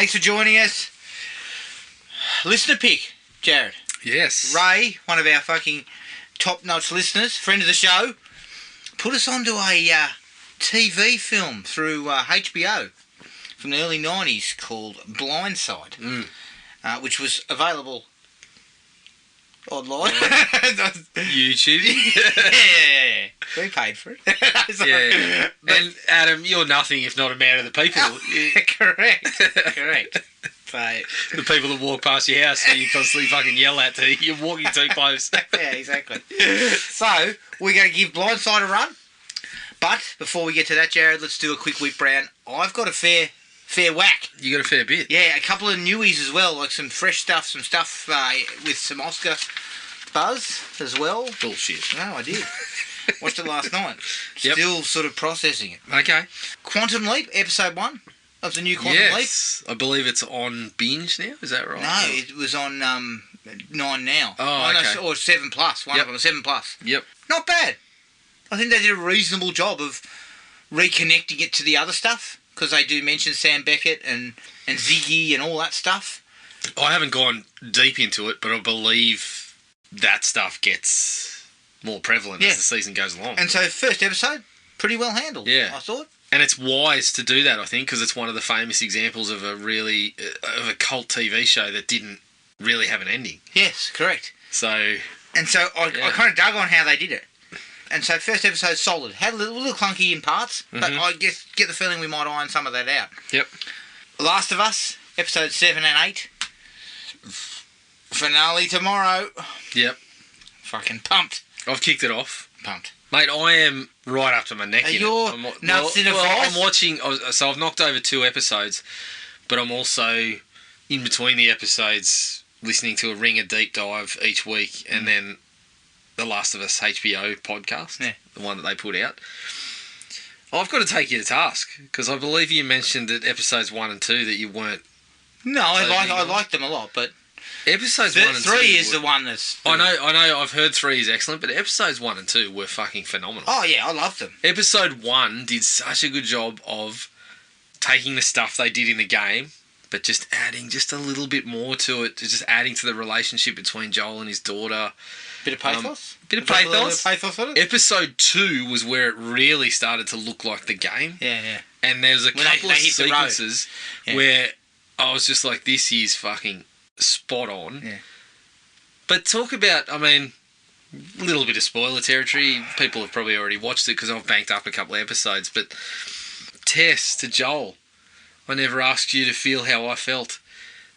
Thanks for joining us. Listener pick, Jared. Yes. Ray, one of our fucking top-notch listeners, friend of the show, put us onto a TV film through HBO from the early 90s called Blindside, which was available online. YouTube. Yeah. We paid for it. Yeah. And Adam, you're nothing if not a man of the people. Correct. So, the people that walk past your house that you constantly fucking yell at to. You're walking too close. Yeah, exactly. So, we're going to give Blindside a run. But before we get to that, Jared, let's do a quick whip round. I've got a fair whack. You got a fair bit. Yeah, a couple of newies as well, like some fresh stuff, some stuff with some Oscar buzz as well. Bullshit. No, I did. Watched it last night. Yep. Still sort of processing it. Okay. Quantum Leap, episode 1 of the new Quantum Leap. Yes. I believe it's on Binge now. Is that right? No, it was on 9 now. Oh, okay. No, or 7 plus. One of them, 7 plus. Yep. Not bad. I think they did a reasonable job of reconnecting it to the other stuff, because they do mention Sam Beckett and Ziggy and all that stuff. I haven't gone deep into it, but I believe that stuff gets more prevalent as the season goes along. And so, first episode, pretty well handled, I thought. And it's wise to do that, I think, because it's one of the famous examples of of a cult TV show that didn't really have an ending. Yes, correct. So I kind of dug on how they did it. And so, first episode, solid. Had a little clunky in parts, but I get the feeling we might iron some of that out. Yep. Last of Us, episode 7 and 8. Finale tomorrow. Yep. Fucking pumped. I've kicked it off. Pumped. Mate, I am right up to my neck in it. Nuts in a I'm watching, so I've knocked over 2 episodes, but I'm also, in between the episodes, listening to a Ringer deep dive each week, and then the Last of Us HBO podcast, the one that they put out. I've got to take you to task, because I believe you mentioned that episodes 1 and 2 that you weren't... No, I like them a lot, but... Episodes 1 and 2... 3 is the one that's... I know, I've heard 3 is excellent, but episodes 1 and 2 were fucking phenomenal. Oh, yeah, I loved them. Episode 1 did such a good job of taking the stuff they did in the game, but just adding just a little bit more to it, just adding to the relationship between Joel and his daughter. Bit of pathos? Bit of pathos. Pathos on it? Episode 2 was where it really started to look like the game. Yeah. And there's a couple of sequences where I was just like, this is fucking spot on. Yeah. But talk about, I mean, a little bit of spoiler territory. People have probably already watched it because I've banked up a couple of episodes. But Tess to Joel, I never asked you to feel how I felt.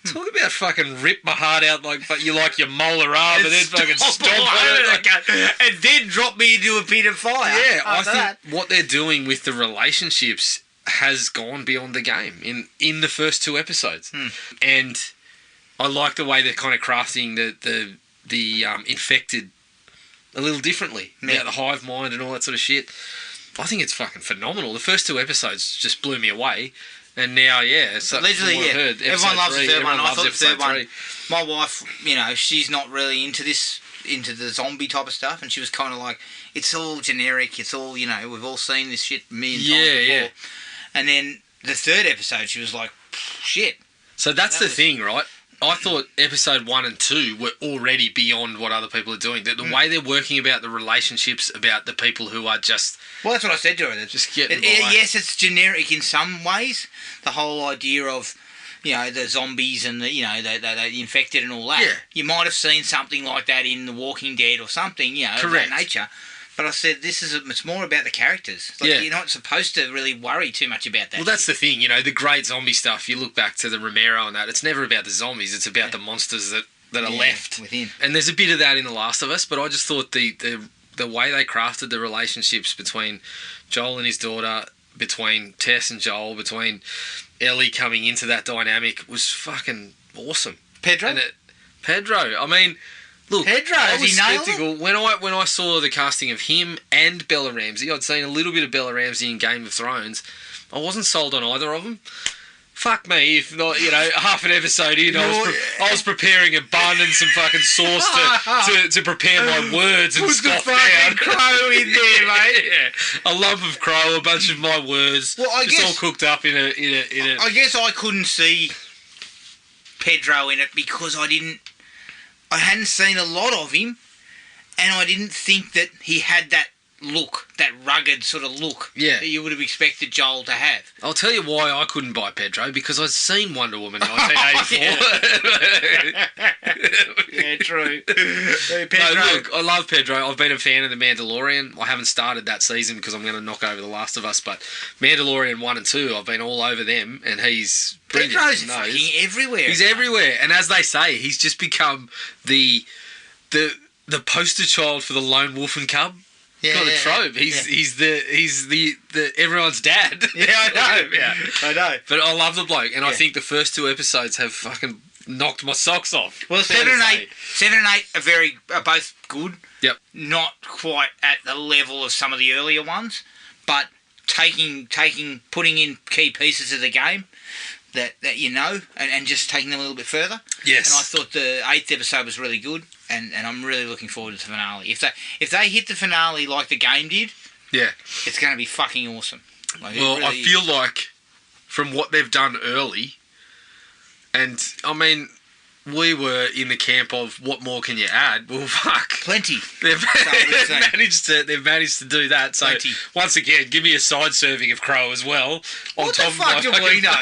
Talk about fucking rip my heart out like you like your molar arm and then fucking stomp on it. And then drop me into a pit of fire. Yeah, I think what they're doing with the relationships has gone beyond the game in the first 2 episodes. And I like the way they're kind of crafting the infected a little differently. Yeah, the hive mind and all that sort of shit. I think it's fucking phenomenal. The first 2 episodes just blew me away. And now, so allegedly, heard, everyone loves the third one. I thought the third one. 3. My wife, she's not really into the zombie type of stuff, and she was kind of like, it's all generic. It's all, we've all seen this shit a million times before. Yeah. And then the 3rd episode, she was like, shit. So that's the thing, right? I thought episode 1 and 2 were already beyond what other people are doing. The way they're working about the relationships, about the people who are just... Well, that's what I said to her. Just getting by. Yes, it's generic in some ways. The whole idea of, the zombies and the infected and all that. Yeah. You might have seen something like that in The Walking Dead or something, of that nature. But I said, it's more about the characters. You're not supposed to really worry too much about that. Well, that's the thing, the great zombie stuff, you look back to the Romero and that, it's never about the zombies, it's about the monsters that are left within. And there's a bit of that in The Last of Us, but I just thought the way they crafted the relationships between Joel and his daughter, between Tess and Joel, between Ellie coming into that dynamic was fucking awesome. Pedro? I mean... Look, Pedro, I was sceptical when I saw the casting of him and Bella Ramsey. I'd seen a little bit of Bella Ramsey in Game of Thrones. I wasn't sold on either of them. Fuck me, if not, half an episode in, I was preparing a bun and some fucking sauce to prepare my words and stuff down. Put the fucking crow in there, mate. Yeah, a lump of crow, a bunch of my words, all cooked up in a. I guess I couldn't see Pedro in it because I hadn't seen a lot of him, and I didn't think that he had that look, that rugged sort of look that you would have expected Joel to have. I'll tell you why I couldn't buy Pedro, because I'd seen Wonder Woman 1984. Yeah, true. Pedro. No, look, I love Pedro. I've been a fan of The Mandalorian. I haven't started that season because I'm going to knock over The Last of Us, but Mandalorian 1 and 2, I've been all over them, and he's brilliant. Pedro's fucking everywhere. He's everywhere, and as they say, he's just become the poster child for the lone wolf and cub. Got a trope. He's the everyone's dad. Yeah, I know. I know. But I love the bloke, and I think the first 2 episodes have fucking knocked my socks off. Well, 7 and 8 are both good. Yep. Not quite at the level of some of the earlier ones, but putting in key pieces of the game that you know, and just taking them a little bit further. Yes. And I thought the 8th episode was really good, and I'm really looking forward to the finale. If they hit the finale like the game did, it's going to be fucking awesome. Well, I feel like from what they've done early, and I mean, we were in the camp of what more can you add? Well, fuck, plenty. They've managed to do that. So plenty. Once again, give me a side serving of Crow as well. What the fuck do we know?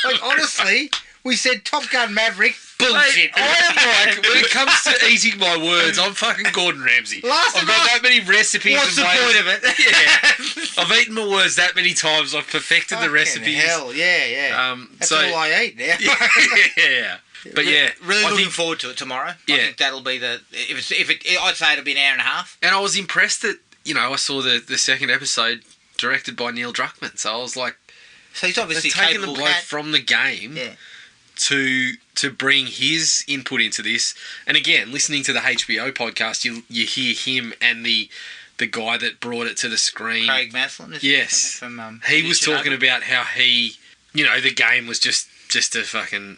Like, honestly, we said Top Gun Maverick. Bullshit. I am like, when it comes to eating my words, I'm fucking Gordon Ramsay. I've got that many recipes. What's the point of it? Yeah. I've eaten my words that many times. I've perfected the recipes. Hell, yeah. That's all I eat now. Yeah. But really looking forward to it tomorrow. I think that'll be I'd say it'll be an hour and a half. And I was impressed that I saw the second episode directed by Neil Druckmann. So I was like, so he's obviously taken the bloke from the game. Yeah. To bring his input into this, and again, listening to the HBO podcast, you hear him and the guy that brought it to the screen, Craig Maslin. Yes, he was talking about how he, the game was just a fucking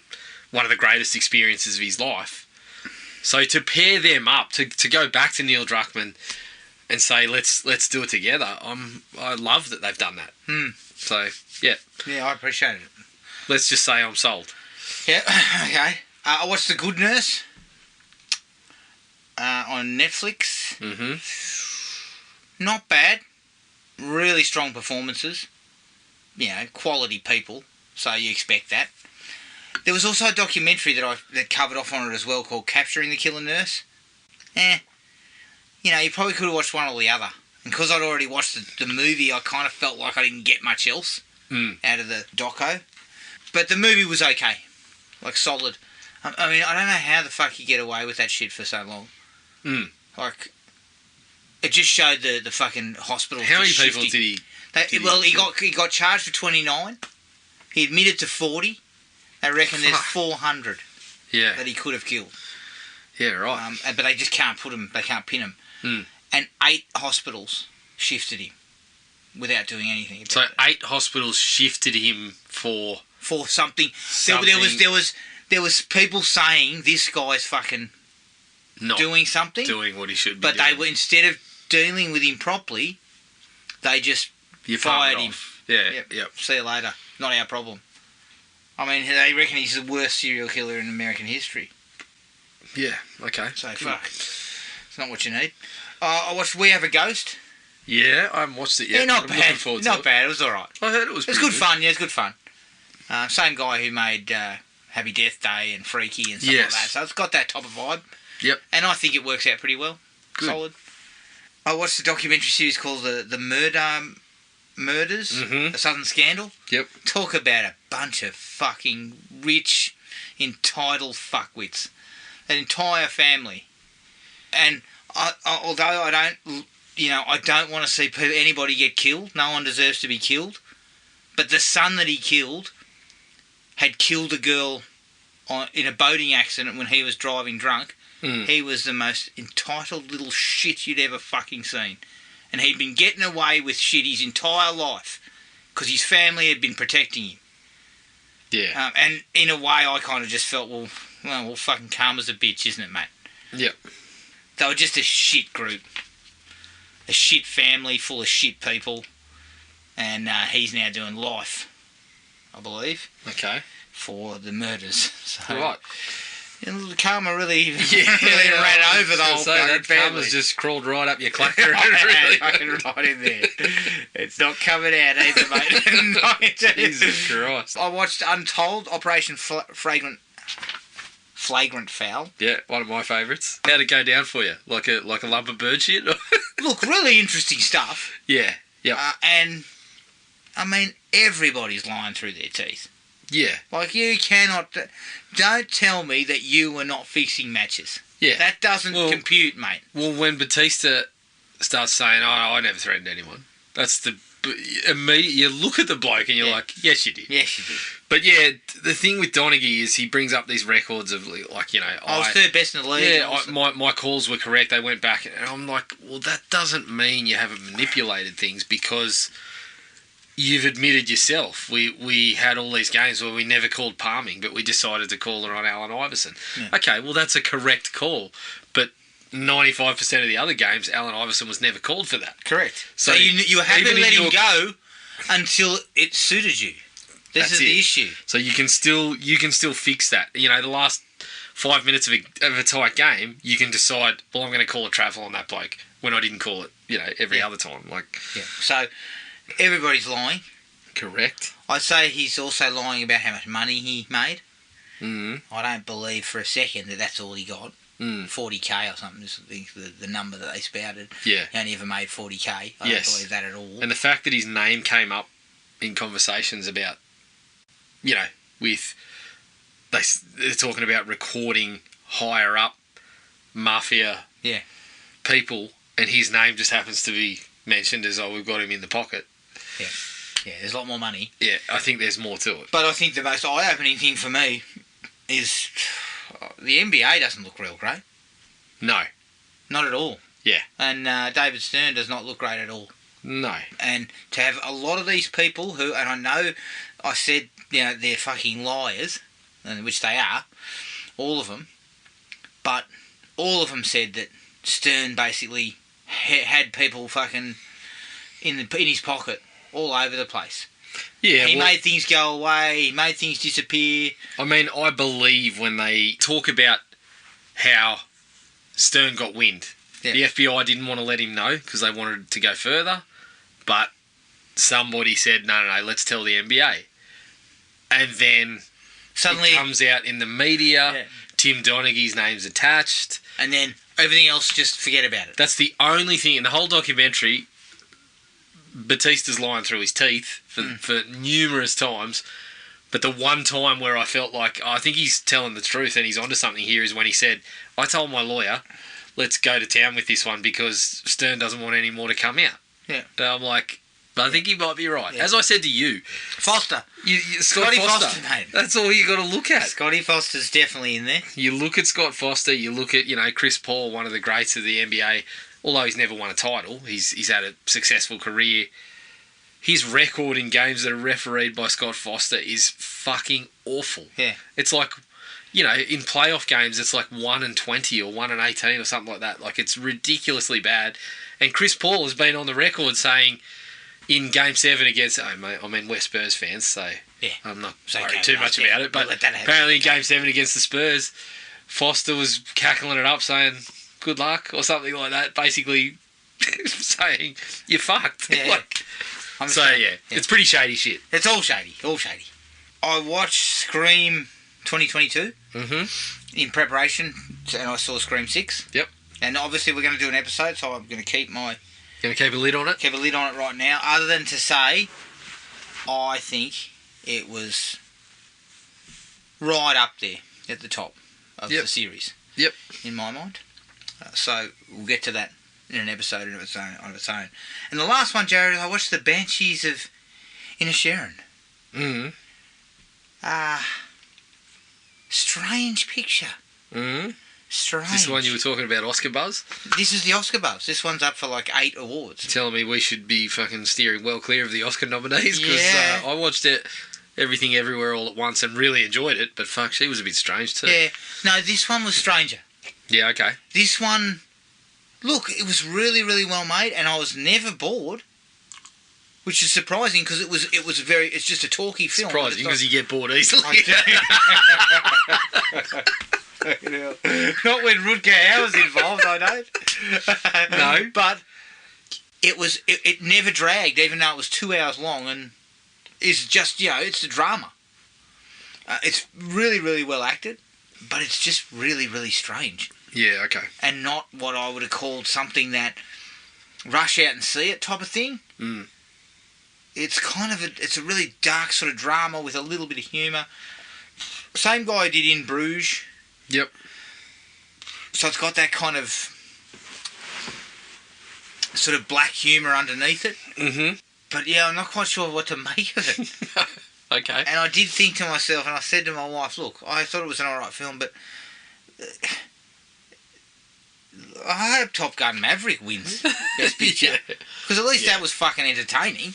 one of the greatest experiences of his life. So to pair them up, to go back to Neil Druckmann and say let's do it together, I love that they've done that. So yeah, I appreciate it. Let's just say I'm sold. Yeah, okay. I watched The Good Nurse on Netflix. Mm-hmm. Not bad. Really strong performances. Quality people. So you expect that. There was also a documentary that covered off on it as well called Capturing the Killer Nurse. You probably could have watched one or the other. And because I'd already watched the movie, I kind of felt like I didn't get much else out of the doco. But the movie was okay. Like, solid. I mean, I don't know how the fuck you get away with that shit for so long. Like, it just showed the fucking hospital. How many people did he... He got charged for 29. He admitted to 40. They reckon there's 400 that he could have killed. Yeah, right. But they just can't they can't pin him. And 8 hospitals shifted him without doing anything about it. 8 hospitals shifted him for something. There was people saying this guy's fucking not doing something, doing what he should be. But doing. They were, instead of dealing with him properly, they just fired him. Yep. See you later. Not our problem. I mean, they reckon he's the worst serial killer in American history. Yeah. Okay. So fuck. It's not what you need. I watched We Have a Ghost. Yeah, I haven't watched it yet. Yeah, not bad. Not bad. It was all right. I heard it was. It's good fun. Yeah, it's good fun. Same guy who made Happy Death Day and Freaky and stuff like that. So it's got that type of vibe. Yep. And I think it works out pretty well. Good. Solid. I watched a documentary series called The Murders, A Southern Scandal. Yep. Talk about a bunch of fucking rich, entitled fuckwits. An entire family. And although I don't want to see anybody get killed. No one deserves to be killed. But the son that he killed had killed a girl in a boating accident when he was driving drunk. He was the most entitled little shit you'd ever fucking seen. And he'd been getting away with shit his entire life because his family had been protecting him. Yeah. And in a way, I kind of just felt, well, fucking karma's a bitch, isn't it, mate? Yep. They were just a shit group. A shit family full of shit people. And he's now doing life, I believe. Okay. for the murders. So, Right. The karma really ran over the whole that family. karma's just crawled right up your clacker. Right in there. It's not coming out either, mate. Jesus Christ. I watched Untold, Operation Flagrant Foul. Yeah, one of my favourites. How'd it go down for you? Like a lump of bird shit? Look, really interesting stuff. Yeah. And, I mean, everybody's lying through their teeth. Yeah. Like, you cannot... Don't tell me that you were not fixing matches. Yeah. That doesn't compute, mate. Well, when Batista starts saying, "Oh, I never threatened anyone," that's the... You look at the bloke and you're like, yes, you did. Yes, you did. But yeah, the thing with Donaghy is he brings up these records of, like, you know... I was third best in the league. Yeah, my calls were correct. They went back. And I'm like, well, that doesn't mean you haven't manipulated things, because you've admitted yourself. We had all these games where we never called palming, but we decided to call it on Allen Iverson. Yeah. Okay, well, that's a correct call. But 95% of the other games, Allen Iverson was never called for that. Correct. So you were happy to let him go until it suited you. This is the issue. So you can still fix that. You know, the last 5 minutes of a tight game, you can decide, well, I'm going to call a travel on that bloke when I didn't call it, you know, every other time. So everybody's lying. Correct. I'd say he's also lying about how much money he made. Mm-hmm. I don't believe for a second that that's all he got. 40k or something is the number that they spouted. Yeah. He only ever made 40k. I don't believe that at all. And the fact that his name came up in conversations about, you know, they're talking about recording higher up mafia people, and his name just happens to be mentioned as, we've got him in the pocket. Yeah. Yeah, there's a lot more money. Yeah, I think there's more to it. But I think the most eye-opening thing for me is the NBA doesn't look real great. No. Not at all. Yeah. And David Stern does not look great at all. No. And to have a lot of these people who, and I know I said, you know, they're fucking liars, which they are, all of them, but all of them said that Stern basically had people fucking in his pocket all over the place. Yeah, he made things go away, he made things disappear. I mean, I believe when they talk about how Stern got wind, the FBI didn't want to let him know because they wanted to go further, but somebody said, no, let's tell the NBA. And then suddenly it comes out in the media, Tim Donaghy's name's attached. And then everything else, just forget about it. That's the only thing in the whole documentary. Batista's lying through his teeth for numerous times, but the one time where I felt like, I think he's telling the truth and he's onto something here, is when he said, I told my lawyer, let's go to town with this one because Stern doesn't want any more to come out. Yeah. So I'm like, I think he might be right. Yeah. As I said to you, Foster. Scotty Foster, mate. That's all you got to look at. Scotty Foster's definitely in there. You look at Scott Foster, you look at, you know, Chris Paul, one of the greats of the NBA. Although he's never won a title, he's had a successful career. His record in games that are refereed by Scott Foster is fucking awful. Yeah. It's like, you know, in playoff games, it's like 1-20 or 1-18 or something like that. Like, it's ridiculously bad. And Chris Paul has been on the record saying in Game 7 against... I mean, we're Spurs fans, so I'm not worried too much about it. But apparently in Game 7 against the Spurs, Foster was cackling it up saying... good luck, or something like that, basically saying, you're fucked. Yeah. It's pretty shady shit. It's all shady. I watched Scream 2022 in preparation, and I saw Scream 6. Yep. And obviously we're going to do an episode, so I'm going to keep Going to keep a lid on it? Keep a lid on it right now, other than to say, I think it was right up there at the top of the series. Yep. In my mind. So we'll get to that in an episode on its own. And the last one, Jared, I watched The Banshees of Inisherin. Mm-hmm. Strange picture. Mm-hmm. Strange. Is this the one you were talking about, Oscar buzz? This is the Oscar buzz. This one's up for like 8 awards. You're telling me we should be fucking steering well clear of the Oscar nominees? Because I watched it, Everything Everywhere All at Once, and really enjoyed it, but fuck, she was a bit strange too. Yeah. No, this one was stranger. Yeah, okay. This one, look, it was really, really well made, and I was never bored. which is surprising because it's just a talky film. Surprising because you get bored easily. Not when Rutger Hauer's involved, I don't. No. But it never dragged, even though it was 2 hours long, and is just, it's a drama. It's really, really well acted, but it's just really, really strange. Yeah, okay. And not what I would have called something that rush out and see it type of thing. Mm. It's kind of it's a really dark sort of drama with a little bit of humour. Same guy did In Bruges. Yep. So it's got that kind of sort of black humour underneath it. Mm-hmm. But yeah, I'm not quite sure what to make of it. Okay. And I did think to myself, and I said to my wife, look, I thought it was an alright film, but I hope Top Gun Maverick wins Best Picture. Because at least that was fucking entertaining.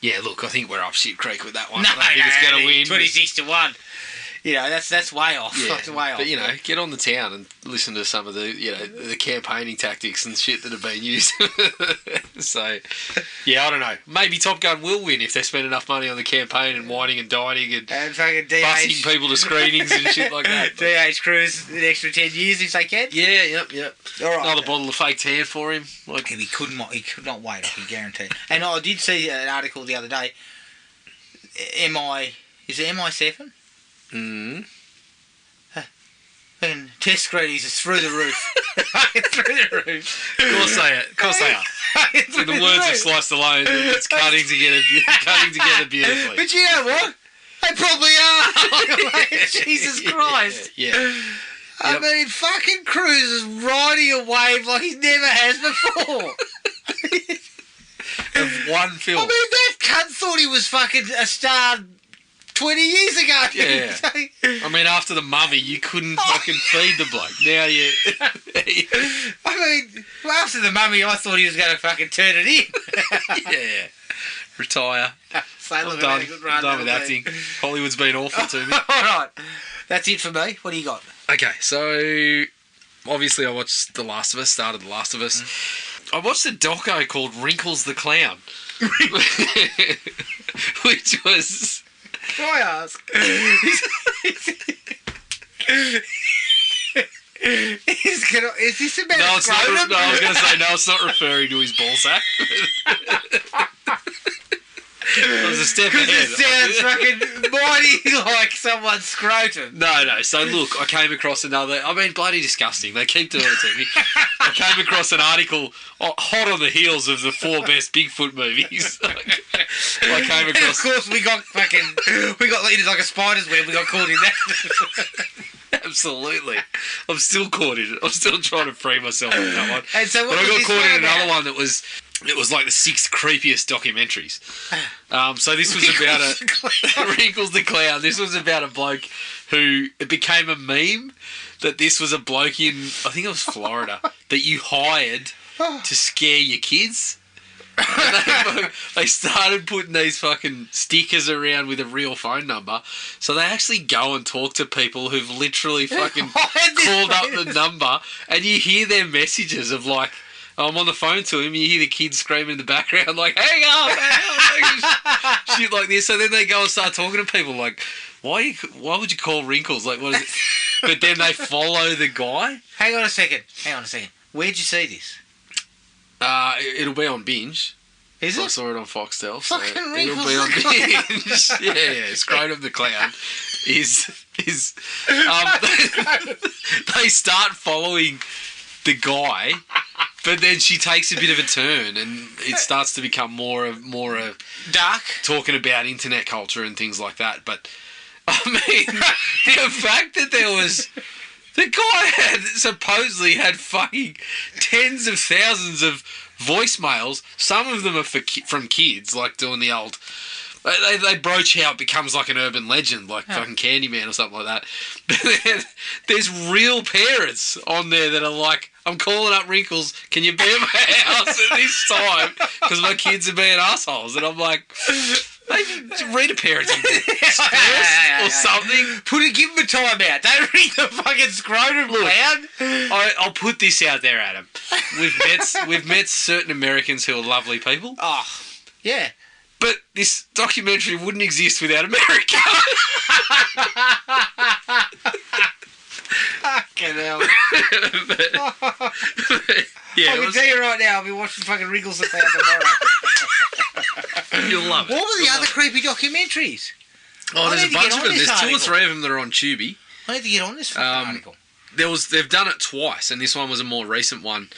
Yeah, look, I think we're up shit creak with that one. No, I don't think it's going to win. 26-1. That's way off. Yeah, That's way off. But, get on the town and listen to some of the, the campaigning tactics and shit that have been used. So, yeah, I don't know. Maybe Top Gun will win if they spend enough money on the campaign and whining and dining and fucking busing people to screenings and shit like that. DH Cruise an extra 10 years if they can. Yeah, yep. All right. Another bottle of fake tan for him. He could not wait, I can guarantee. And I did see an article the other day. Is it MI7? Mm. And test screenings is through the roof. Through the roof. Of course they are. In the words of Slice Alone, it's cutting together beautifully. But you know what? They probably are. Jesus Christ. Yeah. I mean, fucking Cruise is riding a wave like he never has before. Of one film. I mean, that cunt thought he was fucking a star 20 years ago. Yeah. I mean, after The Mummy, you couldn't fucking feed the bloke. Now you... I mean, after The Mummy, I thought he was going to fucking turn it in. Yeah. Retire. I'm done with acting. Hollywood's been awful to me. All right. That's it for me. What do you got? Okay, so... Obviously, I watched The Last of Us, started The Last of Us. I watched a doco called Wrinkles the Clown. Which was... Can I ask? Is this about No, it's not. scrotum? No, I was going to say, no, it's not referring to his ball sack. It was a step ahead. Because it sounds fucking mighty like someone's scrotum. No. So look, I came across bloody disgusting. They keep doing it to me. I came across an article hot on the heels of the 4 best Bigfoot movies. I came across. And of course, we got eaten like a spider's web. We got caught in that. Absolutely. I'm still caught in it. I'm still trying to free myself from that one. And so but I got caught in another one that was... It was like the 6 creepiest documentaries. So this was about Wrinkles the Clown. This was about a bloke who... It became a meme that this was a bloke in... I think it was Florida. That you hired to scare your kids. And they started putting these fucking stickers around with a real phone number. So they actually go and talk to people who've literally fucking called up the number. And you hear their messages of like... I'm on the phone to him, you hear the kids screaming in the background like, hang up, shit like this. So then they go and start talking to people like, why would you call Wrinkles? Like, what is it? But then they follow the guy. Hang on a second. Where'd you see this? It'll be on Binge. Is it? I saw it on Foxtel. Fucking so Wrinkles it'll be on Binge. Yeah. Scrotum the Clown is they start following the guy. But then she takes a bit of a turn, and it starts to become more dark, talking about internet culture and things like that. But I mean, the fact that the guy supposedly had fucking tens of thousands of voicemails. Some of them are from kids, like doing the old. They broach how it becomes like an urban legend, like fucking Candyman or something like that. But then there's real parents on there that are like, I'm calling up Wrinkles, can you be at my house at this time? Because my kids are being assholes. And I'm like, read a parenting book or something. Give them a time out. Don't read the fucking scrotum clown. I'll put this out there, Adam. We've met certain Americans who are lovely people. Oh, yeah. But this documentary wouldn't exist without America. Fucking hell. Yeah, I can tell you right now, I'll be watching fucking Wriggles the Clown tomorrow. You'll love it. What were the other creepy documentaries? Oh, there's a bunch of them. There's 2 or 3 of them that are on Tubi. I need to get on this fucking article. They've done it twice, and this one was a more recent one.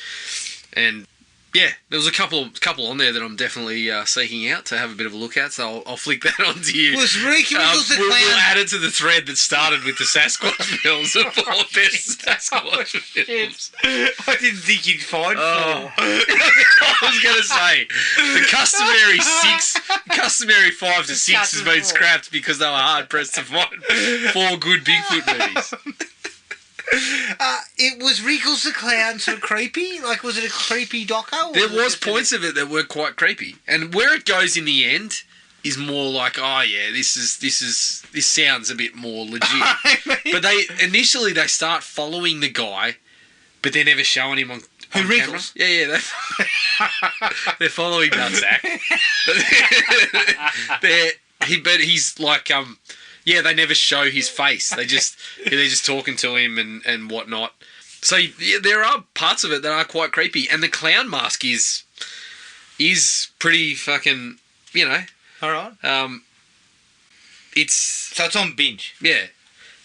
And yeah, there was a couple on there that I'm definitely seeking out to have a bit of a look at. So I'll flick that onto you. Was Wriggles the Clown? We'll add it to the thread that started with the Sasquatch films, the 4 best Sasquatch films. I didn't think you'd find 4. I was going to say the customary 5 to 6 has been scrapped because they were hard pressed to find 4 good Bigfoot movies. It was Wriggles the Clown so creepy? Like, was it a creepy doco? There was points of it that were quite creepy, and where it goes in the end is more like, oh yeah, this sounds a bit more legit. But they start following the guy, but they're never showing him on Wriggles? Camera. Yeah, they're following Nutsack. But he's like yeah, they never show his face. They're just talking to him and whatnot. So yeah, there are parts of it that are quite creepy, and the clown mask is pretty fucking, you know. All right. So it's on Binge. Yeah.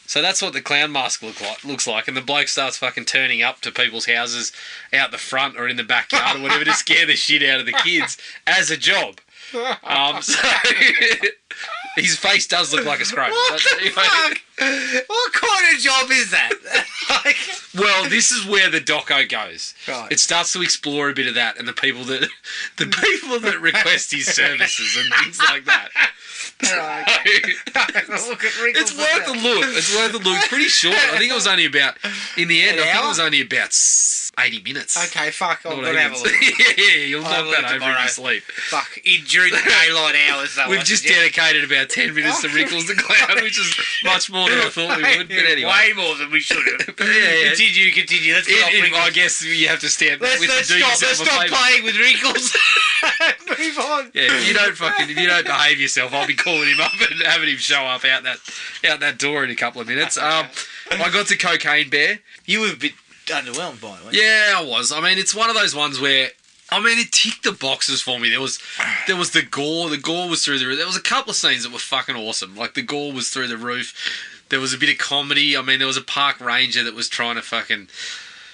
So that's what the clown mask looks like, and the bloke starts fucking turning up to people's houses out the front or in the backyard or whatever to scare the shit out of the kids as a job. So his face does look like a scrotum. What the fuck? What kind of job is that? Well, this is where the doco goes. Right. It starts to explore a bit of that and the people that request his services and things like that. Look at Wriggles. It's worth a look. It's pretty short. I think it was only about, in the end, I think it was only about 80 minutes. Okay, fuck, I'm going to have a look. Yeah, you'll knock that over in your sleep. Fuck, during the daylight hours, though. We've just dedicated about 10 minutes to Wriggles the Clown, which is much more than I thought we would. But anyway. Way more than we should have. Yeah. Continue. Let's get off Wriggles. I guess you have to stand Let's stop playing with Wriggles. Move on. Yeah, if you don't behave yourself, I'll be calling him up and having him show up out that door in a couple of minutes. I got to Cocaine Bear. You were a bit underwhelmed by it, weren't you? Yeah, I was. I mean, it's one of those ones where, I mean, it ticked the boxes for me. There was the gore. The gore was through the roof. There was a couple of scenes that were fucking awesome. Like, the gore was through the roof. There was a bit of comedy. I mean, there was a park ranger that was trying to fucking...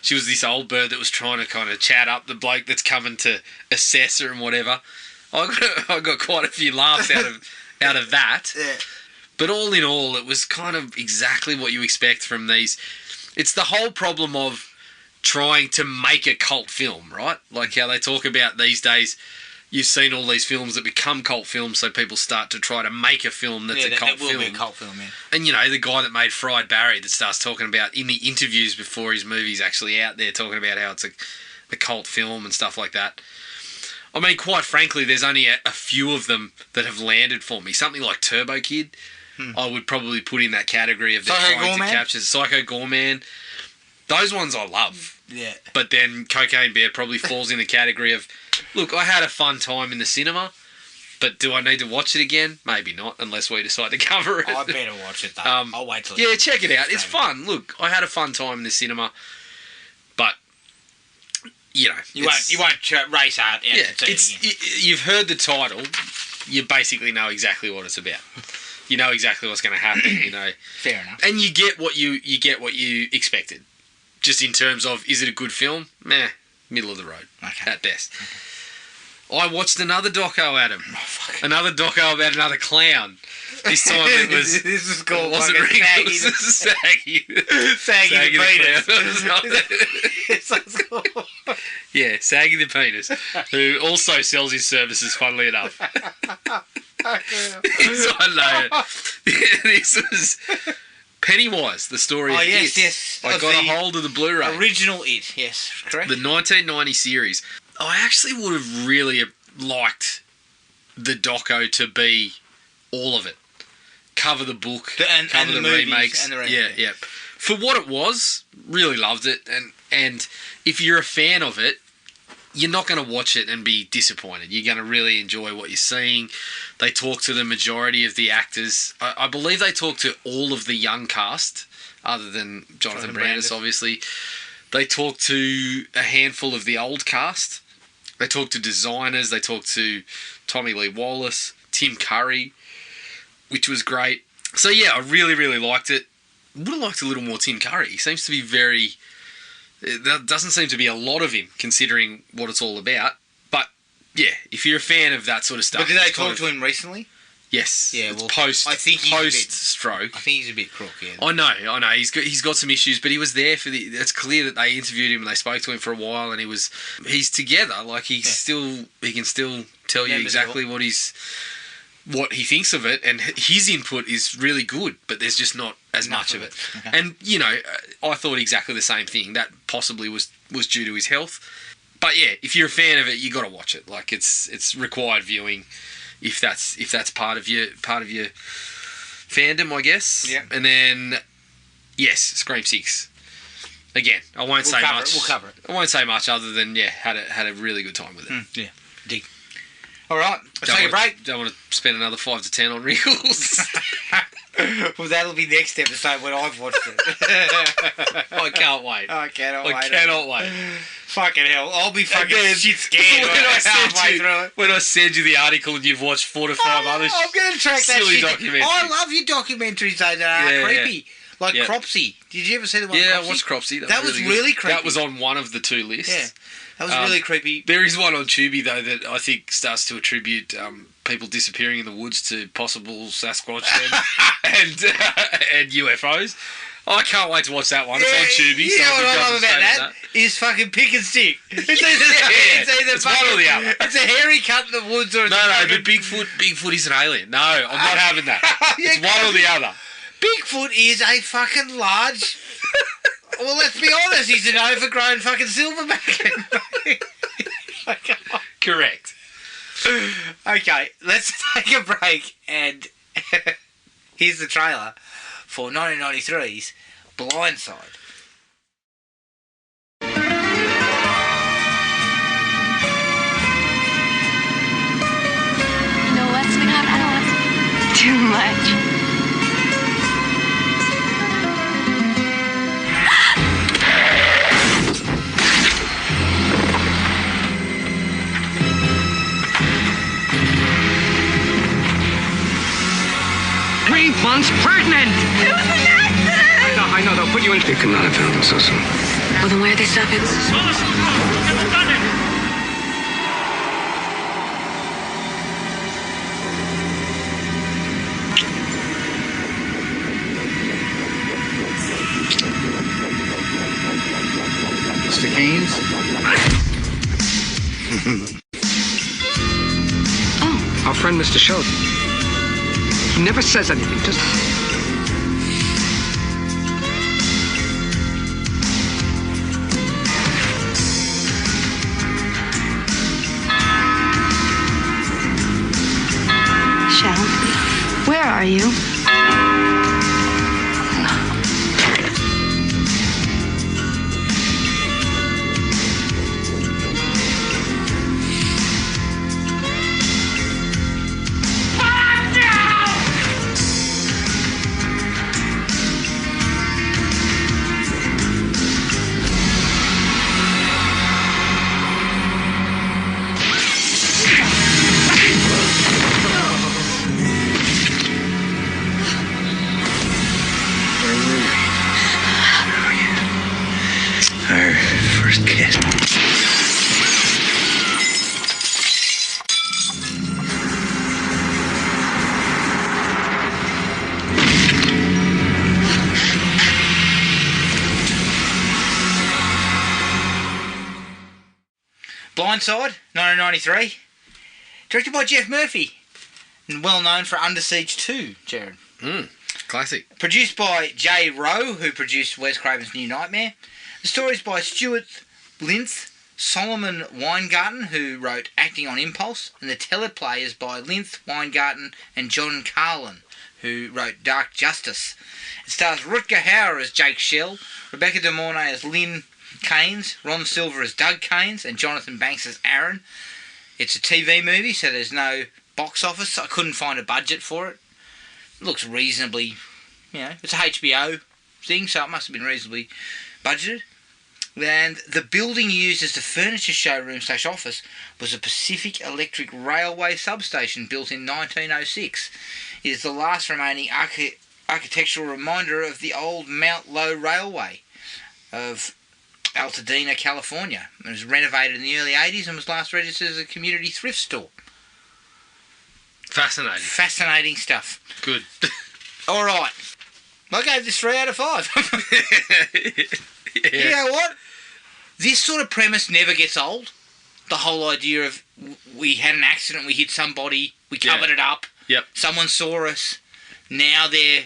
She was this old bird that was trying to kind of chat up the bloke that's coming to assess her and whatever. I got quite a few laughs out of that. Yeah. But all in all, it was kind of exactly what you expect from these. It's the whole problem of trying to make a cult film, right? Like how they talk about these days, you've seen all these films that become cult films, so people start to try to make a film that's a cult film. That will be a cult film, yeah. And, you know, the guy that made Fried Barry that starts talking about, in the interviews before his movie's actually out there, talking about how it's a cult film and stuff like that. I mean, quite frankly, there's only a few of them that have landed for me. Something like Turbo Kid, I would probably put in that category of trying to capture Psycho Goreman. Those ones I love. Yeah. But then Cocaine Bear probably falls in the category of, look, I had a fun time in the cinema, but do I need to watch it again? Maybe not, unless we decide to cover it. I better watch it, though. I'll wait till yeah, check it out. It's fun. Look, I had a fun time in the cinema, but, you know. You won't race out. You've heard the title. You basically know exactly what it's about. You know exactly what's going to happen, you know. Fair enough. And you get what you expected. Just in terms of, is it a good film? Meh, middle of the road, at best. Okay. I watched another doco, Adam. Another doco about another clown. This time it was... this is called wasn't Saggy. Saggy the penis. Yeah, Saggy the penis, who also sells his services, funnily enough. I know. This was... Pennywise, the story of It. Yes. I got a hold of the Blu-ray. Original It, yes, correct. The 1990 series. I actually would have really liked the doco to be all of it. Cover the book, cover the remakes. Yeah. For what it was, really loved it. And if you're a fan of it, you're not going to watch it and be disappointed. You're going to really enjoy what you're seeing. They talk to the majority of the actors. I believe they talk to all of the young cast, other than Jonathan Brandis, obviously. They talk to a handful of the old cast. They talk to designers. They talk to Tommy Lee Wallace, Tim Curry, which was great. So, yeah, I really, really liked it. Would have liked a little more Tim Curry. He seems to be very... There doesn't seem to be a lot of him, considering what it's all about. But, yeah, if you're a fan of that sort of stuff... But did they talk to him recently? Yes. Yeah, well, post-stroke. I think he's a bit crook, yeah. I know. He's got some issues, but he was there for the... It's clear that they interviewed him and they spoke to him for a while, and he's together. Like, he can still tell you exactly what he thinks of it, and his input is really good, but there's just not as much of it. Okay. And, you know, I thought exactly the same thing. That possibly was due to his health. But, yeah, if you're a fan of it, you got to watch it. Like, it's required viewing if that's part of your fandom, I guess. Yeah. And then, yes, Scream 6. Again, I won't say much. We'll cover it. I won't say much other than, yeah, had a really good time with it. Yeah, dig. All right, let's take a break. Don't want to spend another 5 to 10 on Wriggles. Well, that'll be next episode when I've watched it. I can't wait. I cannot wait. Fucking hell, I'll be fucking shit scared when I send you the article and you've watched 4 to 5 other I'm going to track that silly shit. documentaries. I love your documentaries, though, that are creepy. Like Cropsy. Did you ever see the one? Yeah, I watched Cropsy. That was really creepy. That was on one of the 2 lists. Yeah. That was really creepy. There is one on Tubi, though, that I think starts to attribute people disappearing in the woods to possible Sasquatch and UFOs. I can't wait to watch that one. It's on Tubi. Yeah, what I love about that is fucking pick and stick. It's either it's one or the other. It's a hairy cut in the woods or it's but Bigfoot is an alien. No, I'm not having that. It's one or the other. Bigfoot is a fucking large... Well, let's be honest, he's an overgrown fucking silverback. Correct. Okay, let's take a break, and here's the trailer for 1993's Blindside. You know what, sweetheart? I don't want too much. Months pregnant! It was an accident! I know, they'll put you in... They could not have found him so soon. Well, then why are they stopping? Mr. Keynes? Our friend Mr. Sheldon. He never says anything, does he? Shell, where are you? Blindside, 1993. Directed by Jeff Murphy. And well known for Under Siege 2, Jared. Classic. Produced by Jay Rowe, who produced Wes Craven's New Nightmare. The story's by Stuart Linth, Solomon Weingarten, who wrote Acting on Impulse. And the teleplay is by Linth, Weingarten and John Carlin, who wrote Dark Justice. It stars Rutger Hauer as Jake Shell, Rebecca De Mornay as Lynn Keynes, Ron Silver as Doug Keynes, and Jonathan Banks as Aaron. It's a TV movie, so there's no box office. I couldn't find a budget for it. It looks reasonably, it's a HBO thing, so it must have been reasonably budgeted. And the building used as the furniture showroom / office was a Pacific Electric Railway substation built in 1906. It is the last remaining architectural reminder of the old Mount Lowe Railway of Altadena, California. It was renovated in the early 80s and was last registered as a community thrift store. Fascinating. Fascinating stuff. Good. All right. I gave this 3 out of 5. Yeah. You know what? This sort of premise never gets old. The whole idea of we had an accident, we hit somebody, we covered it up, someone saw us, now they're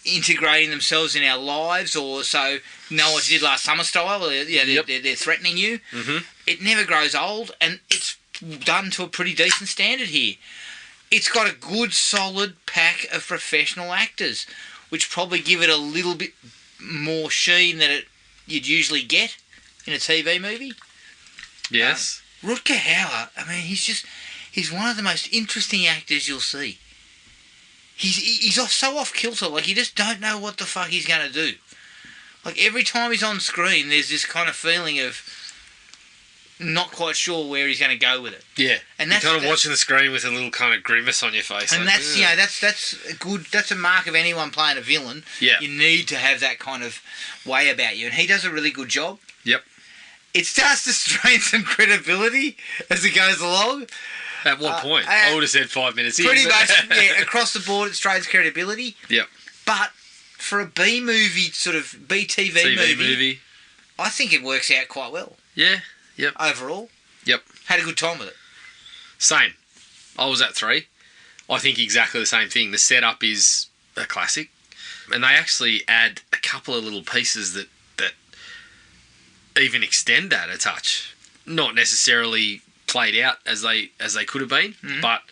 integrating themselves in our lives, or so know what you did last summer style, they're threatening you. Mm-hmm. It never grows old, and it's done to a pretty decent standard here. It's got a good, solid pack of professional actors, which probably give it a little bit more sheen than you'd usually get in a TV movie. Yes. Rutger Hauer, I mean, he's one of the most interesting actors you'll see. He's so off kilter, like you just don't know what the fuck he's going to do. Like every time he's on screen, there's this kind of feeling of not quite sure where he's going to go with it. Yeah, and that's you're kind of watching the screen with a little kind of grimace on your face. And like, that's a good. That's a mark of anyone playing a villain. Yeah, you need to have that kind of way about you, and he does a really good job. Yep. It starts to strain some credibility as it goes along. At what point? I would have said 5 minutes in. Pretty much, yeah. Across the board, it strains credibility. Yep. But for a B movie, sort of B TV movie, I think it works out quite well. Yeah. Yep. Overall. Yep. Had a good time with it. Same. I was at 3. I think exactly the same thing. The setup is a classic, and they actually add a couple of little pieces that even extend that a touch. Not necessarily played out as they could have been, but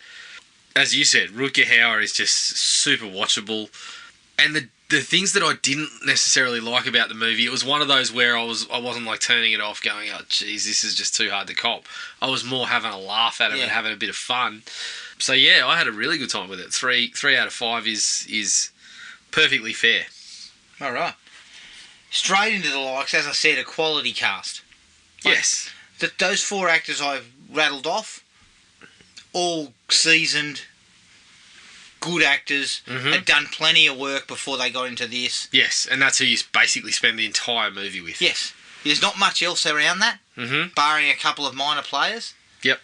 as you said, Rutger Hauer is just super watchable. And the things that I didn't necessarily like about the movie, it was one of those where I wasn't like turning it off going, oh geez, this is just too hard to cop. I was more having a laugh at it and having a bit of fun. So yeah, I had a really good time with it. 3 out of 5 is perfectly fair. All right. Straight into the likes, as I said, a quality cast. Yes. Those 4 actors I've rattled off, all seasoned, good actors, had done plenty of work before they got into this. Yes, and that's who you basically spend the entire movie with. Yes. There's not much else around that, barring a couple of minor players. Yep.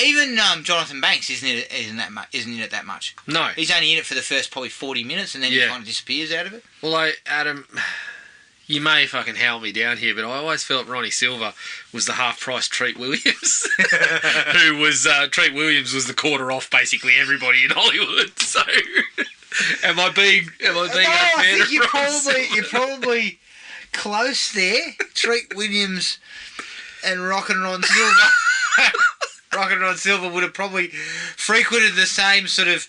Even Jonathan Banks isn't in it that much. No. He's only in it for the first probably 40 minutes, and then he kind of disappears out of it. Well, Adam, you may fucking howl me down here, but I always felt Ronnie Silver was the half-price Treat Williams, who was Treat Williams was the quarter off basically everybody in Hollywood. So, am I being I think you're probably close there. Treat Williams and Rockin' Ron Silver. Rockin' Ron Silver would have probably frequented the same sort of